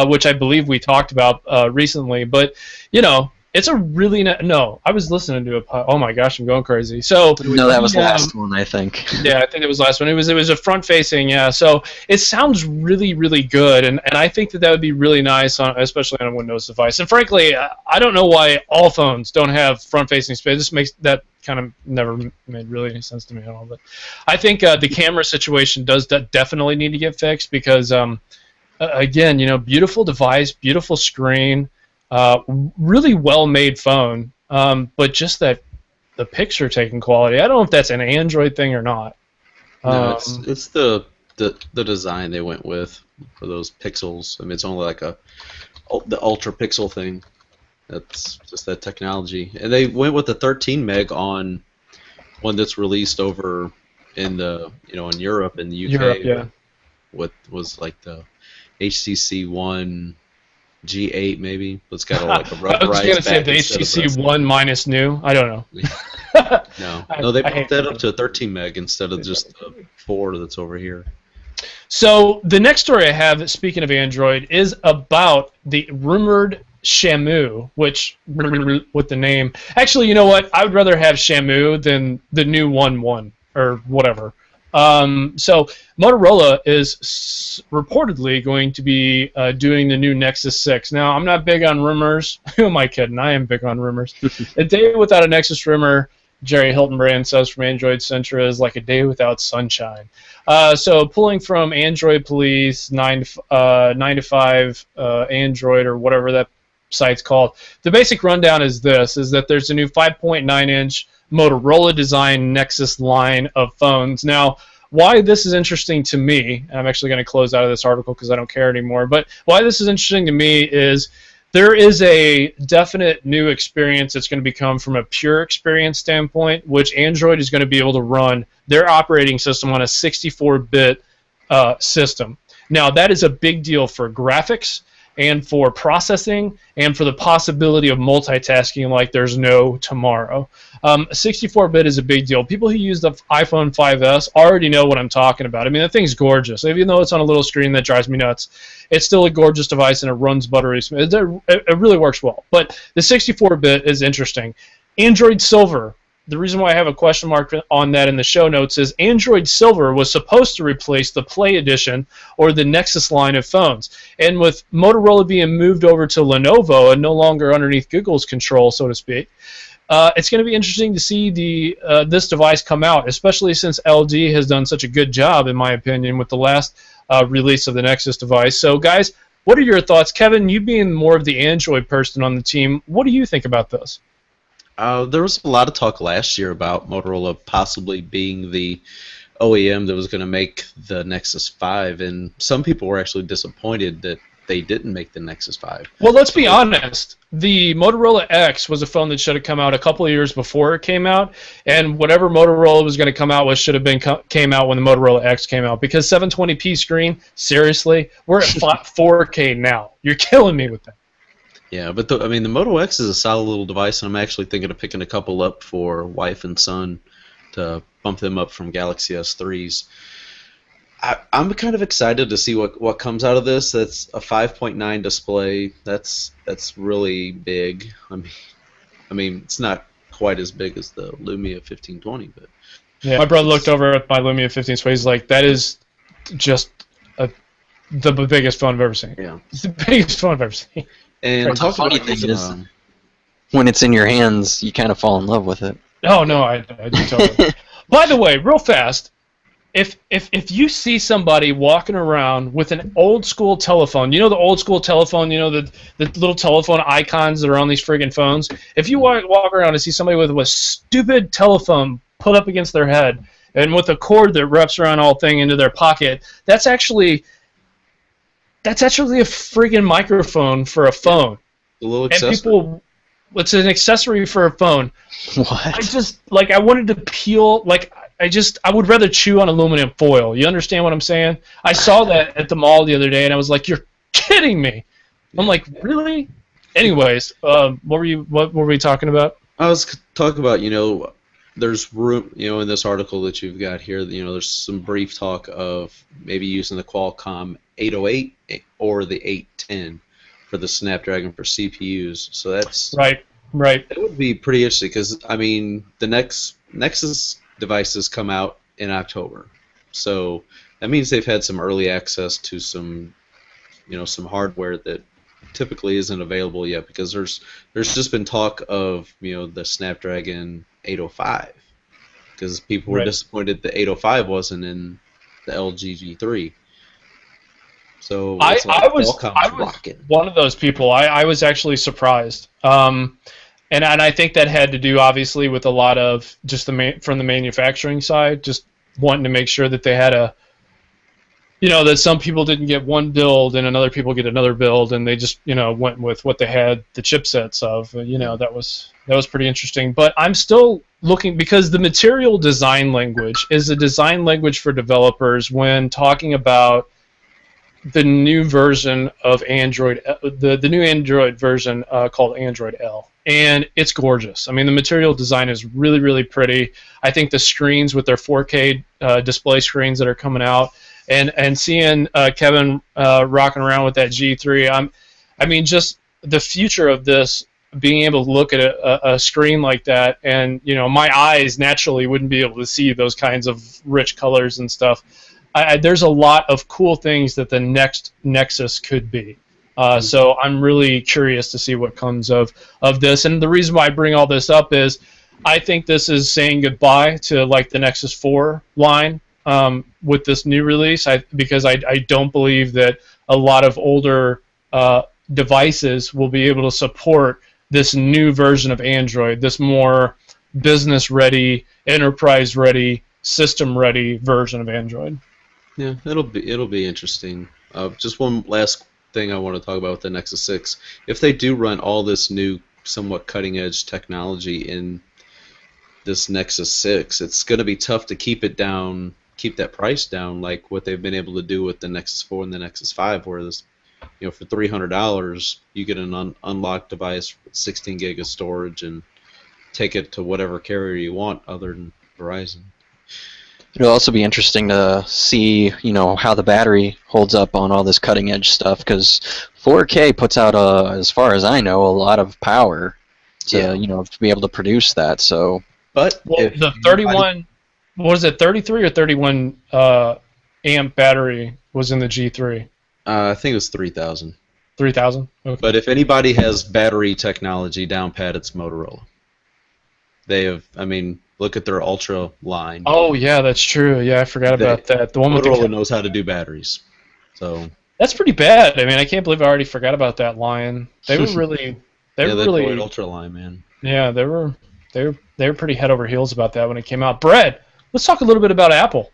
which I believe we talked about recently. But, you know, it's a really, no, I was listening to oh my gosh, I'm going crazy. So no, that was the last one, I think. Yeah, I think it was the last one. It was a front-facing, yeah. So it sounds really, really good, and I think that would be really nice, especially on a Windows device. And frankly, I don't know why all phones don't have front-facing space. This makes that kind of never made really any sense to me at all. But I think the camera situation does definitely need to get fixed because, again, you know, beautiful device, beautiful screen, really well-made phone, but just that. The picture taking quality. I don't know if that's an Android thing or not. No, it's the design they went with for those pixels. I mean, it's only like the ultra pixel thing. That's just that technology. And they went with the 13 meg on one that's released over in in Europe and the UK. Europe, yeah. What was like the HTC One G8 maybe? It's got like a rubberized. I was going to say the HTC One minus new. I don't know. No, they bumped that up to a 13 meg instead of just the 4 that's over here. So the next story I have, speaking of Android, is about the rumored Shamu, which with the name. Actually, you know what? I would rather have Shamu than the new One or whatever. So Motorola is reportedly going to be doing the new Nexus 6. Now, I'm not big on rumors. Who am I kidding? I am big on rumors. A day without a Nexus rumor, Jerry Hiltonbrand says from Android Centra, is like a day without sunshine. So pulling from Android Police, 9 to 5 Android or whatever that site's called, the basic rundown is this, is that there's a new 5.9-inch Motorola design Nexus line of phones. Now, why this is interesting to me, and I'm actually going to close out of this article because I don't care anymore, but why this is interesting to me is there is a definite new experience that's going to become from a pure experience standpoint, which Android is going to be able to run their operating system on a 64-bit system. Now, that is a big deal for graphics and for processing and for the possibility of multitasking like there's no tomorrow. 64-bit is a big deal. People who use the iPhone 5S already know what I'm talking about. I mean, the thing's gorgeous. Even though it's on a little screen that drives me nuts, it's still a gorgeous device and it runs buttery smooth. It really works well. But the 64-bit is interesting. Android Silver. The reason why I have a question mark on that in the show notes is Android Silver was supposed to replace the Play Edition or the Nexus line of phones. And with Motorola being moved over to Lenovo and no longer underneath Google's control, so to speak, it's going to be interesting to see this device come out, especially since LG has done such a good job, in my opinion, with the last release of the Nexus device. So, guys, what are your thoughts? Kevin, you being more of the Android person on the team, what do you think about this? There was a lot of talk last year about Motorola possibly being the OEM that was going to make the Nexus 5, and some people were actually disappointed that they didn't make the Nexus 5. Well, let's be honest. The Motorola X was a phone that should have come out a couple of years before it came out, and whatever Motorola was going to come out with should have been came out when the Motorola X came out, because 720p screen, seriously, we're at 4K now. You're killing me with that. Yeah, but I mean, the Moto X is a solid little device, and I'm actually thinking of picking a couple up for wife and son to bump them up from Galaxy S3s. I'm kind of excited to see what comes out of this. That's a 5.9 display. That's really big. I mean, it's not quite as big as the Lumia 1520, but yeah. My brother looked over at my Lumia 1520. He's like, "That is just the biggest phone I've ever seen." Yeah, it's the biggest phone I've ever seen. And the funny thing is, when it's in your hands, you kind of fall in love with it. Oh no, I do totally. By the way, real fast, if you see somebody walking around with an old school telephone, you know the old school telephone, you know the little telephone icons that are on these friggin' phones. If you walk around and see somebody with a stupid telephone put up against their head, and with a cord that wraps around all thing into their pocket, that's actually a freaking microphone for a phone. A little And accessory. people, it's an accessory for a phone. What? I just, like, I wanted to peel, like, I would rather chew on aluminum foil. You understand what I'm saying? I saw that at the mall the other day, and I was like, you're kidding me. I'm like, really? Anyways, what were we talking about? I was talking about, there's room, in this article that you've got here, there's some brief talk of maybe using the Qualcomm 808 or the 810 for the Snapdragon for CPUs. So that's right. That would be pretty interesting because the next Nexus devices come out in October, so that means they've had some early access to some hardware that typically isn't available yet, because there's just been talk of the Snapdragon 805, because people were disappointed the 805 wasn't in the LG G3. So I was rocking. one of those people. I was actually surprised, and I think that had to do obviously with a lot of just from the manufacturing side, just wanting to make sure that they had that some people didn't get one build and other people get another build, and they just went with what they had the chipsets of. That was pretty interesting. But I'm still looking, because the material design language is a design language for developers when talking about the new version of Android, the new Android version called Android L, and it's gorgeous. I mean, the material design is really, really pretty. I think the screens with their 4K display screens that are coming out, and seeing Kevin rocking around with that G3, just the future of this, being able to look at a screen like that, and my eyes naturally wouldn't be able to see those kinds of rich colors and stuff. There's a lot of cool things that the next Nexus could be. So I'm really curious to see what comes of this. And the reason why I bring all this up is I think this is saying goodbye to like the Nexus 4 line with this new release, because I don't believe that a lot of older devices will be able to support this new version of Android, this more business-ready, enterprise-ready, system-ready version of Android. Yeah, it'll be interesting. Just one last thing I want to talk about with the Nexus 6. If they do run all this new, somewhat cutting-edge technology in this Nexus 6, it's going to be tough to keep that price down, like what they've been able to do with the Nexus 4 and the Nexus 5, where this, for $300 you get an unlocked device with 16 gig of storage and take it to whatever carrier you want other than Verizon. It'll also be interesting to see, how the battery holds up on all this cutting-edge stuff, because 4K puts out, as far as I know, a lot of power to, to be able to produce that. So, but the 31, what was it, 33 or 31 amp battery was in the G3? I think it was 3,000. 3,000. Okay. But if anybody has battery technology down pat, it's Motorola. They have, look at their Ultra line. Oh yeah, that's true. Yeah, I forgot about that. The one with Motorola knows how to do batteries. So that's pretty bad. I can't believe I already forgot about that line. They were really, really Ultra line, man. Yeah, they were pretty head over heels about that when it came out. Brett, let's talk a little bit about Apple.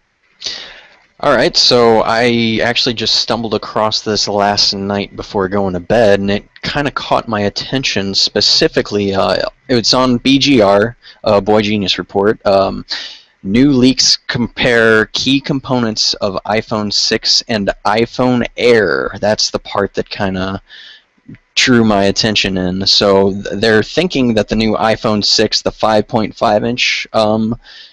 Alright, so I actually just stumbled across this last night before going to bed, and it kind of caught my attention specifically. It's on BGR, Boy Genius Report. New leaks compare key components of iPhone 6 and iPhone Air. That's the part that kind of drew my attention in. So they're thinking that the new iPhone 6, the 5.5-inch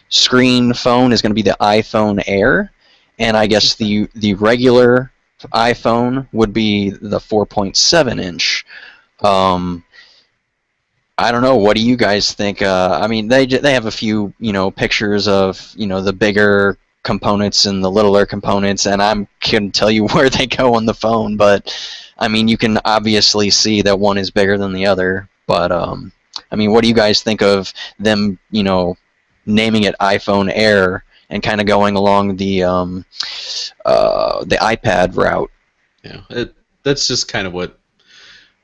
screen phone, is going to be the iPhone Air. And I guess the regular iPhone would be the 4.7-inch. I don't know. What do you guys think? They have a few pictures of the bigger components and the littler components, and I couldn't tell you where they go on the phone. But you can obviously see that one is bigger than the other. But what do you guys think of them? Naming it iPhone Air and kind of going along the iPad route. Yeah, that's just kind of what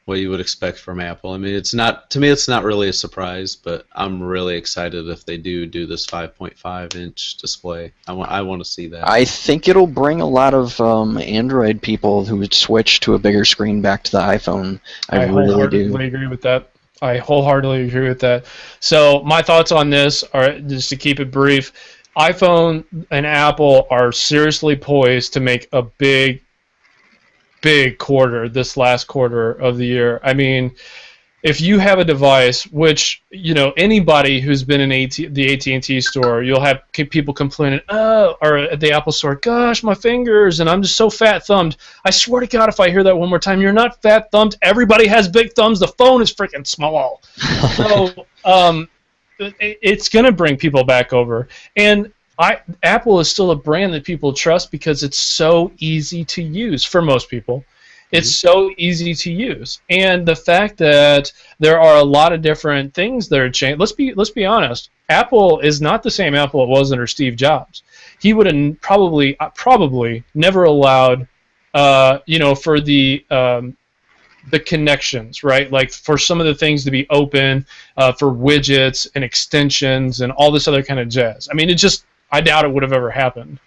what you would expect from Apple. I mean, it's not, to me, it's not really a surprise, but I'm really excited if they do this 5.5-inch display. I want to see that. I think it'll bring a lot of Android people who would switch to a bigger screen back to the iPhone. I really wholeheartedly agree with that. I wholeheartedly agree with that. So my thoughts on this are, just to keep it brief, iPhone and Apple are seriously poised to make a big quarter, this last quarter of the year. I mean, if you have a device, which, you know, anybody who's been in the AT&T store, you'll have people complaining, or at the Apple store, gosh, my fingers, and I'm just so fat-thumbed. I swear to God, if I hear that one more time, you're not fat-thumbed. Everybody has big thumbs. The phone is freaking small. So it's going to bring people back over. And Apple is still a brand that people trust because it's so easy to use for most people. It's so easy to use, and the fact that there are a lot of different things that are changed. Let's be honest. Apple is not the same Apple it was under Steve Jobs. He would have probably never allowed, for the connections, right? Like for some of the things to be open, for widgets and extensions and all this other kind of jazz. I mean, I doubt it would have ever happened.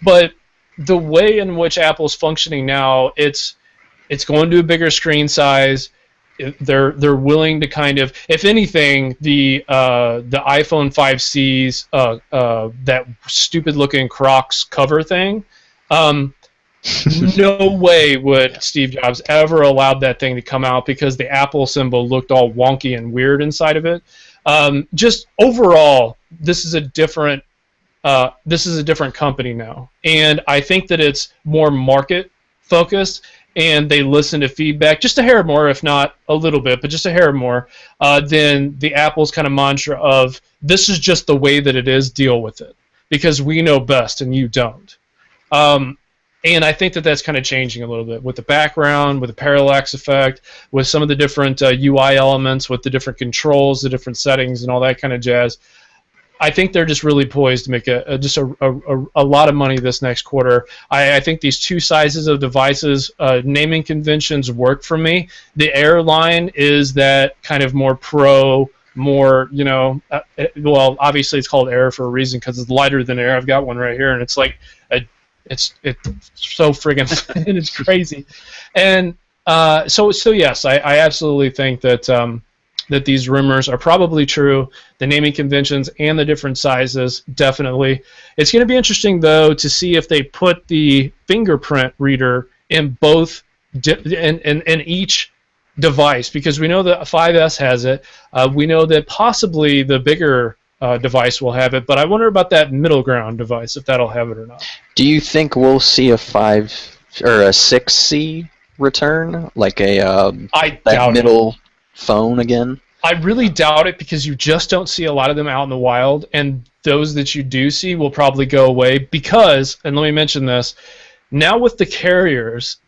But the way in which Apple's functioning now, it's going to a bigger screen size. They're willing to kind of, if anything, the iPhone 5C's that stupid looking Crocs cover thing. No way would Steve Jobs ever allowed that thing to come out because the Apple symbol looked all wonky and weird inside of it. Just overall, this is a different company now, and I think that it's more market focused. And they listen to feedback just a hair more, if not a little bit, but just a hair more, than the Apple's kind of mantra of, this is just the way that it is, deal with it. Because we know best and you don't. And I think that that's kind of changing a little bit with the background, with the parallax effect, with some of the different UI elements, with the different controls, the different settings, and all that kind of jazz. I think they're just really poised to make a lot of money this next quarter. I think these two sizes of devices, naming conventions work for me. The Air line is that kind of more pro, more, well, obviously it's called Air for a reason because it's lighter than Air. I've got one right here, and it's like, it's so friggin' thin, it's crazy. And so yes, I absolutely think that that these rumors are probably true. The naming conventions and the different sizes, definitely. It's going to be interesting, though, to see if they put the fingerprint reader in both, in each device, because we know that 5S has it. We know that possibly the bigger device will have it, but I wonder about that middle ground device, if that'll have it or not. Do you think we'll see a 5 or a 6C return, like that middle phone again? I really doubt it because you just don't see a lot of them out in the wild, and those that you do see will probably go away because, and let me mention this, now with the carriers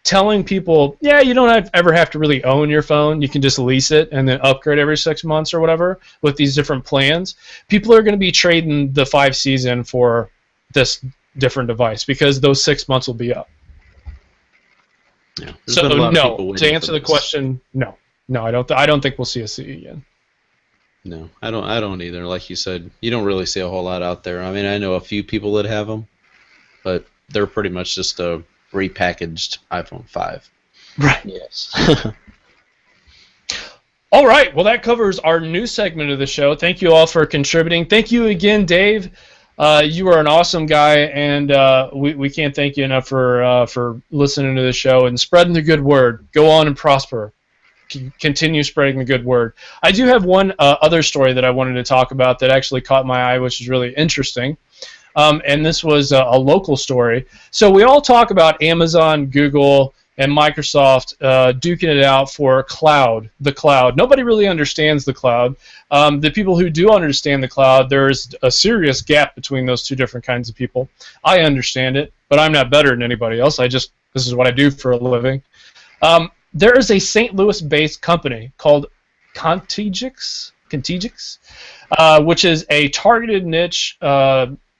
telling people, yeah, you don't ever have to really own your phone, you can just lease it and then upgrade every 6 months or whatever with these different plans, people are going to be trading the 5Cs in for this different device because those 6 months will be up. Yeah, so no, to answer the question, no. No, I don't think we'll see a C again. No, I don't either. Like you said, you don't really see a whole lot out there. I mean, I know a few people that have them, but they're pretty much just a repackaged iPhone 5. Right. Yes. All right. Well, that covers our news segment of the show. Thank you all for contributing. Thank you again, Dave. You are an awesome guy, and we can't thank you enough for listening to the show and spreading the good word. Go on and prosper. Continue spreading the good word. I do have one other story that I wanted to talk about that actually caught my eye, which is really interesting. And this was a local story. So we all talk about Amazon, Google, and Microsoft duking it out for the cloud. Nobody really understands the cloud. The people who do understand the cloud, there's a serious gap between those two different kinds of people. I understand it, but I'm not better than anybody else. This is what I do for a living. There is a St. Louis-based company called Contigix, which is a targeted niche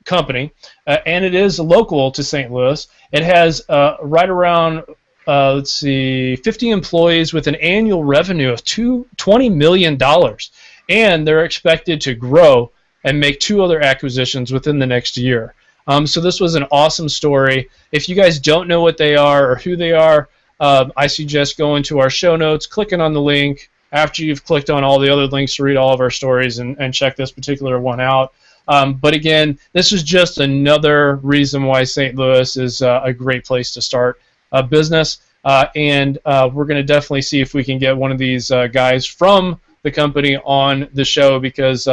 company, and it is local to St. Louis. It has right around let's see, 50 employees with an annual revenue of $20 million. And they're expected to grow and make 2 other acquisitions within the next year. So this was an awesome story. If you guys don't know what they are or who they are, I suggest going to our show notes, clicking on the link after you've clicked on all the other links to read all of our stories and check this particular one out. But again, this is just another reason why St. Louis is a great place to start a business. And we're going to definitely see if we can get one of these guys from the company on the show, because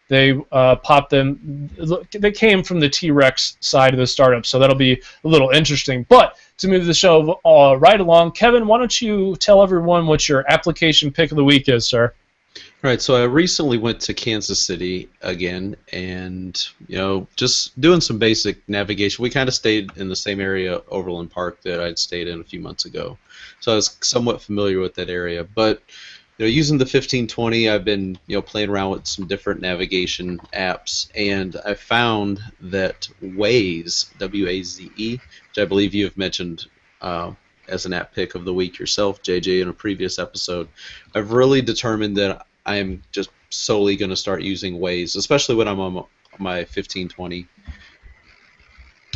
they popped them. They came from the T-Rex side of the startup, so that'll be a little interesting. But to move the show right along, Kevin, why don't you tell everyone what your application pick of the week is, sir? All right, so I recently went to Kansas City again, and just doing some basic navigation. We kind of stayed in the same area, Overland Park, that I'd stayed in a few months ago, so I was somewhat familiar with that area. But using the 1520, I've been playing around with some different navigation apps, and I found that Waze, W-A-Z-E, which I believe you have mentioned as an app pick of the week yourself, JJ, in a previous episode. I've really determined that I am just solely going to start using Waze, especially when I'm on my 1520,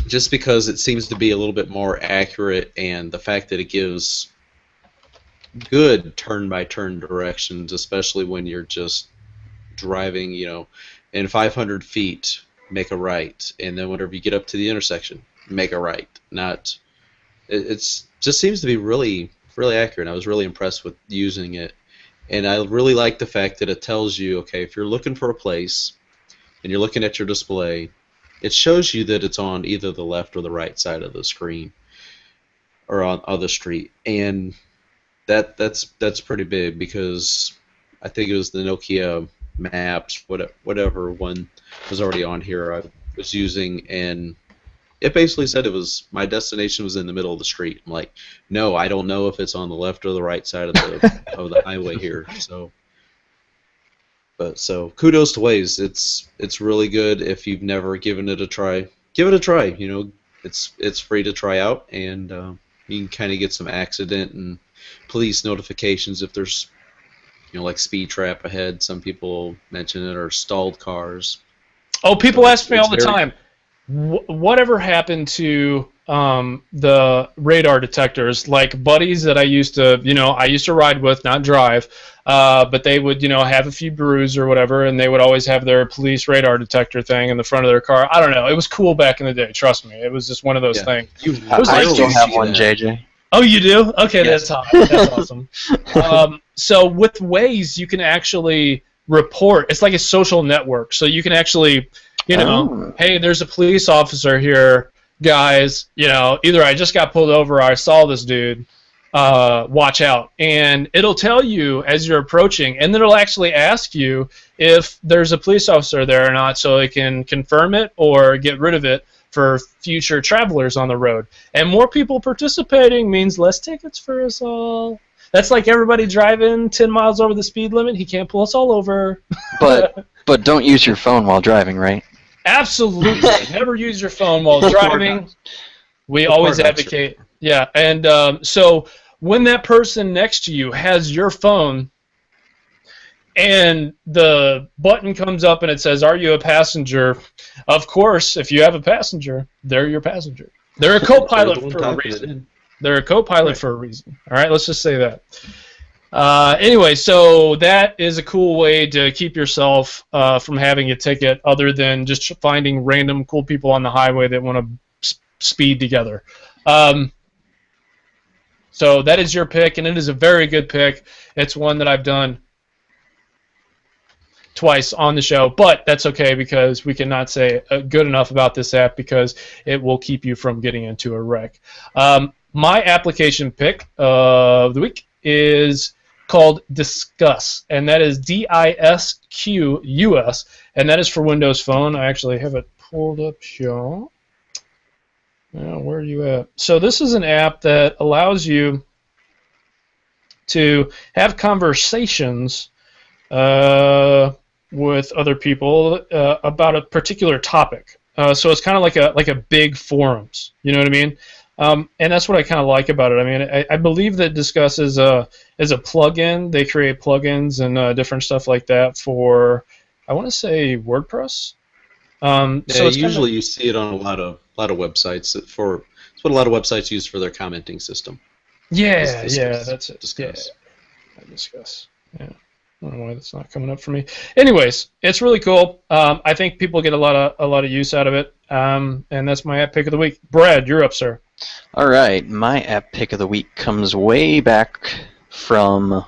just because it seems to be a little bit more accurate, and the fact that it gives good turn-by-turn directions, especially when you're just driving, in 500 feet, make a right, and then whenever you get up to the intersection, make a right. It's just seems to be really, really accurate. I was really impressed with using it, and I really like the fact that it tells you, okay, if you're looking for a place and you're looking at your display, it shows you that it's on either the left or the right side of the screen or on the street, and that's pretty big, because I think it was the Nokia Maps, whatever one was already on here I was using, and it basically said my destination was in the middle of the street. I'm like, no, I don't know if it's on the left or the right side of the highway here. So kudos to Waze. It's really good. If you've never given it a try, give it a try. It's free to try out, and you can kind of get some accident and police notifications if there's like speed trap ahead. Some people mention it, or stalled cars. Oh, people ask me all the time, whatever happened to the radar detectors? Like buddies that I used to ride with, not drive, but they would have a few brews or whatever, and they would always have their police radar detector thing in the front of their car. I don't know. It was cool back in the day. Trust me, it was just one of those things. I still have one, JJ. Oh, you do? Okay, yes. That's awesome. So with Waze, you can actually report. It's like a social network, so you can actually, hey, there's a police officer here, guys. Either I just got pulled over or I saw this dude. Watch out. And it'll tell you as you're approaching, and then it'll actually ask you if there's a police officer there or not, so it can confirm it or get rid of it for future travelers on the road. And more people participating means less tickets for us all. That's like everybody driving 10 miles over the speed limit. He can't pull us all over. But don't use your phone while driving, right? Absolutely. Never use your phone while driving. We always advocate. Yeah, and so when that person next to you has your phone and the button comes up and it says, "Are you a passenger?" Of course, if you have a passenger, they're your passenger. They're a co-pilot for a reason. They're a co-pilot for a reason. All right, let's just say that. Anyway, so that is a cool way to keep yourself from having a ticket, other than just finding random cool people on the highway that want to speed together. So that is your pick, and it is a very good pick. It's one that I've done twice on the show, but that's okay, because we cannot say good enough about this app, because it will keep you from getting into a wreck. My application pick of the week is called Disqus, and that is DISQUS, and that is for Windows Phone. I actually have it pulled up here. Where are you at? So this is an app that allows you to have conversations with other people about a particular topic. So it's kind of like a big forums. You know what I mean? And that's what I kind of like about it. I mean, I believe that Discuss is a plugin. They create plugins and different stuff like that for, I want to say, WordPress. Yeah, so it's usually you see it on a lot of websites. It's what a lot of websites use for their commenting system. Yeah, that's it. Discuss. Yeah, Discuss. Yeah. I don't know why that's not coming up for me. Anyways, it's really cool. I think people get a lot of use out of it. And that's my app pick of the week. Brad, you're up, sir. All right, my app pick of the week comes way back from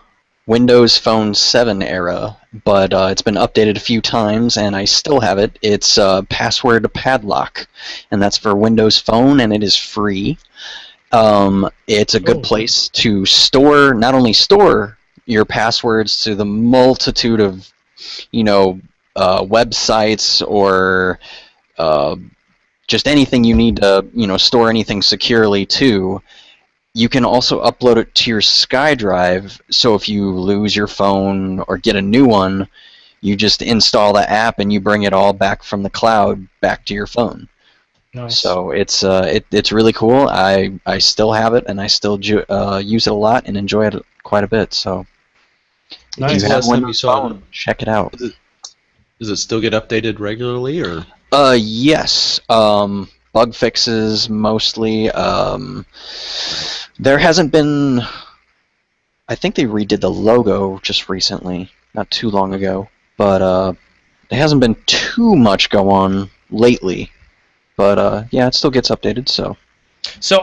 Windows Phone 7 era, but it's been updated a few times, and I still have it. It's Password Padlock, and that's for Windows Phone, and it is free. It's a good place to store, not only store your passwords to the multitude of, websites or just anything you need to, store anything securely to. You can also upload it to your SkyDrive, so if you lose your phone or get a new one, you just install the app and you bring it all back from the cloud back to your phone. Nice. So it's really cool. I still have it, and I still use it a lot and enjoy it quite a bit. So Nice. if you have Last time you Windows saw Phone, check it out. Does it still get updated regularly, or? Yes. Bug fixes mostly. There hasn't been. I think they redid the logo just recently, not too long ago, but there hasn't been too much go on lately. But yeah, it still gets updated. So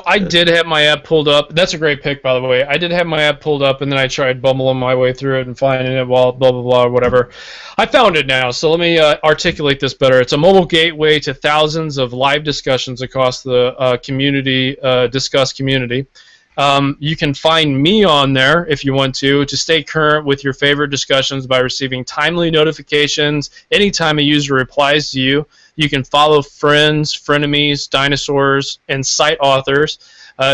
I did have my app pulled up. That's a great pick, by the way. I did have my app pulled up, and then I tried bumbling my way through it and finding it while blah, blah, blah, or whatever. I found it now, so let me articulate this better. It's a mobile gateway to thousands of live discussions across the community, Discuss community. You can find me on there if you want to stay current with your favorite discussions by receiving timely notifications anytime a user replies to you. You can follow friends, frenemies, dinosaurs, and site authors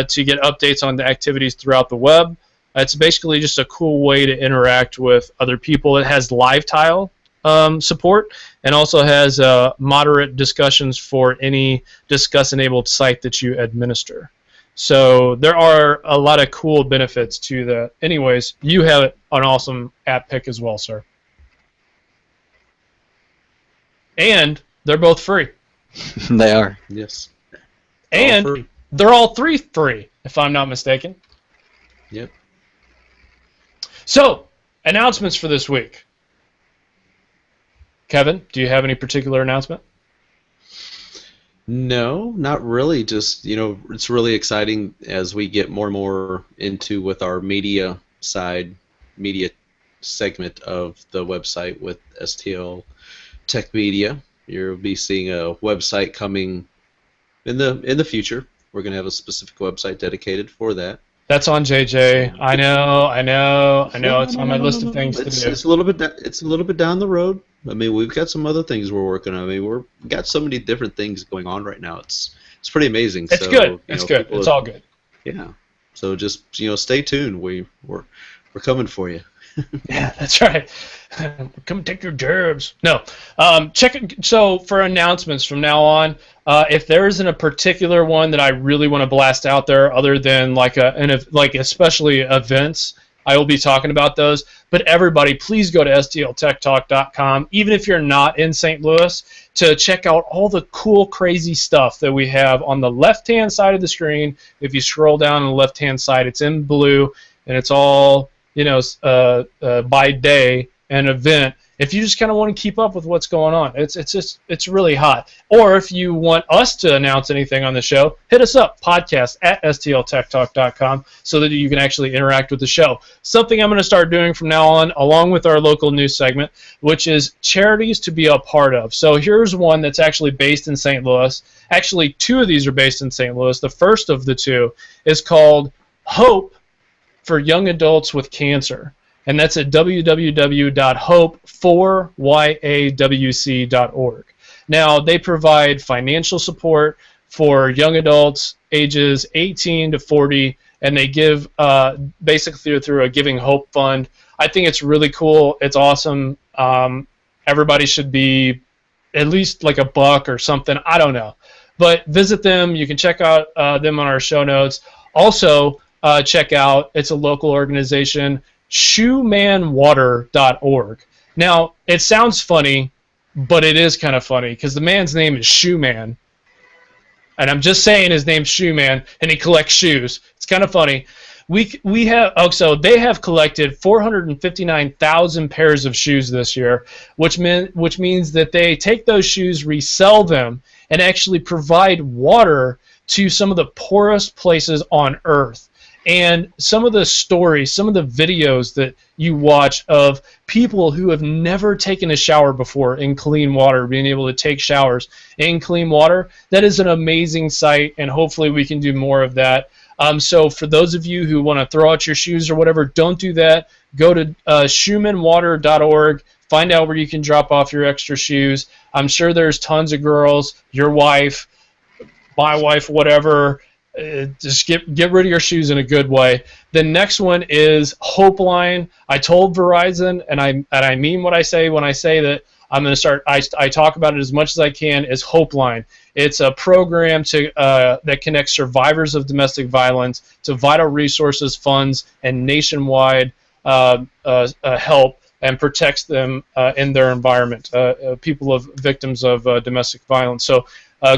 to get updates on the activities throughout the web. It's basically just a cool way to interact with other people. It has live tile support and also has moderate discussions for any Discuss-enabled site that you administer. So there are a lot of cool benefits to that. Anyways, you have an awesome app pick as well, sir. And they're both free. they are. Yes. And they're all three free, if I'm not mistaken. Yep. So, announcements for this week. Kevin, do you have any particular announcement? No, not really. Just, it's really exciting as we get more and more into with our media segment of the website with STL Tech Media. You'll be seeing a website coming in the future. We're going to have a specific website dedicated for that. That's on JJ. I know. It's on my list of things to do. It's a little bit down the road. I mean, we've got some other things we're working on. I mean, we've got so many different things going on right now. It's pretty amazing. It's good. It's good. It's all good. Yeah. So just stay tuned. We're coming for you. Yeah, that's right. Come take your jabs. No, check it. So for announcements from now on, if there isn't a particular one that I really want to blast out there, other than like especially events, I will be talking about those. But everybody, please go to STLTechTalk.com, even if you're not in St. Louis, to check out all the cool, crazy stuff that we have on the left-hand side of the screen. If you scroll down on the left-hand side, it's in blue, and it's all by day and event. If you just kind of want to keep up with what's going on, it's really hot. Or if you want us to announce anything on the show, hit us up, podcast@stltechtalk.com, so that you can actually interact with the show. Something I'm going to start doing from now on, along with our local news segment, which is charities to be a part of. So here's one that's actually based in St. Louis. Actually, two of these are based in St. Louis. The first of the two is called Hope for Young Adults with Cancer, and that's at www.hope4yawc.org. Now, they provide financial support for young adults ages 18 to 40, and they give basically through a Giving Hope fund. I think it's really cool. It's awesome. Everybody should be at least like $1 or something. I don't know. But visit them. You can check out them on our show notes. Also, check out, it's a local organization, shoemanwater.org. Now, it sounds funny, but it is kind of funny because the man's name is Shoeman. And I'm just saying his name's Shoeman, and he collects shoes. It's kind of funny. We have so they have collected 459,000 pairs of shoes this year, which means that they take those shoes, resell them, and actually provide water to some of the poorest places on Earth. And some of the stories, some of the videos that you watch of people who have never taken a shower before in clean water, being able to take showers in clean water, that is an amazing sight, and hopefully we can do more of that. So for those of you who want to throw out your shoes or whatever, don't do that. Go to shoemanwater.org. Find out where you can drop off your extra shoes. I'm sure there's tons of girls, your wife, my wife, whatever. Just get rid of your shoes in a good way. The next one is Hopeline. I told Verizon, and I mean what I say when I say that I'm going to start. I talk about it as much as I can. Is Hopeline. It's a program that connects survivors of domestic violence to vital resources, funds, and nationwide help, and protects them in their environment. People of victims of domestic violence. So.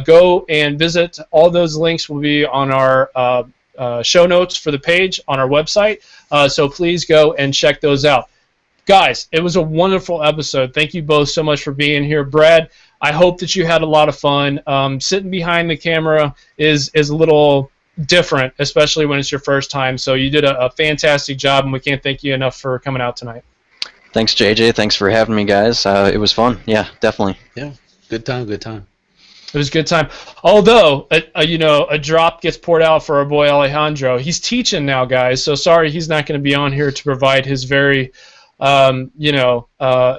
Go and visit. All those links will be on our show notes for the page on our website. So please go and check those out. Guys, it was a wonderful episode. Thank you both so much for being here. Brad, I hope that you had a lot of fun. Sitting behind the camera is a little different, especially when it's your first time. So you did a fantastic job, and we can't thank you enough for coming out tonight. Thanks, JJ. Thanks for having me, guys. It was fun. Yeah, definitely. Yeah, good time, good time. It was a good time. Although, a drop gets poured out for our boy Alejandro. He's teaching now, guys. So sorry he's not going to be on here to provide his very,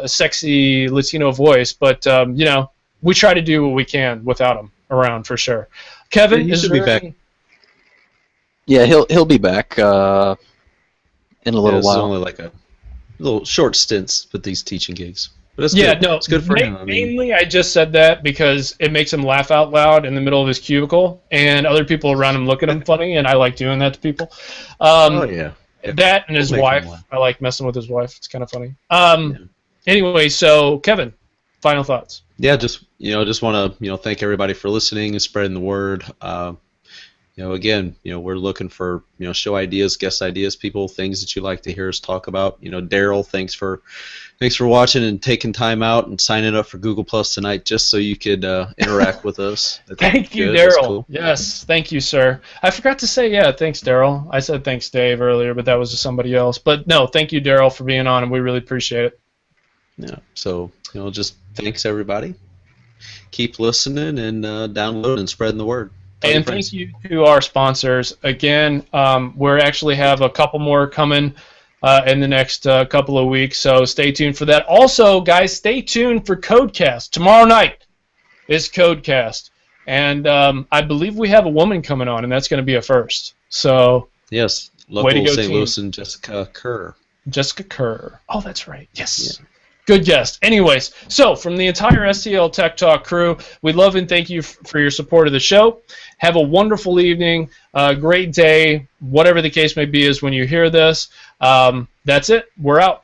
sexy Latino voice. But, we try to do what we can without him around for sure. Kevin, he should be back. Yeah, he'll be back in a little while. It's only like a little short stints with these teaching gigs. But it's yeah, good. no, it's good for him. Mainly, I just said that because it makes him laugh out loud in the middle of his cubicle, and other people around him look at him funny, and I like doing that to people. Yeah. That and his wife. I like messing with his wife. It's kind of funny. Anyway, so Kevin, final thoughts. Yeah, just want to thank everybody for listening and spreading the word. Again, we're looking for show ideas, guest ideas, people, things that you'd like to hear us talk about. Daryl, thanks for watching and taking time out and signing up for Google Plus tonight just so you could interact with us. Thank you, Daryl. Cool. Yes, thank you, sir. I forgot to say, thanks, Daryl. I said thanks, Dave, earlier, but that was to somebody else. But no, thank you, Daryl, for being on, and we really appreciate it. Yeah. So just thanks everybody. Keep listening and downloading and spreading the word. And thank you to our sponsors. Again, we actually have a couple more coming in the next couple of weeks, so stay tuned for that. Also, guys, stay tuned for Codecast. Tomorrow night is Codecast. And I believe we have a woman coming on, and that's going to be a first. So, yes, local St. Louis and Jessica Kerr. Jessica Kerr. Oh, that's right. Yes. Yeah. Good guest. Anyways, so from the entire STL Tech Talk crew, we love and thank you for your support of the show. Have a wonderful evening, great day, whatever the case may be is when you hear this. That's it. We're out.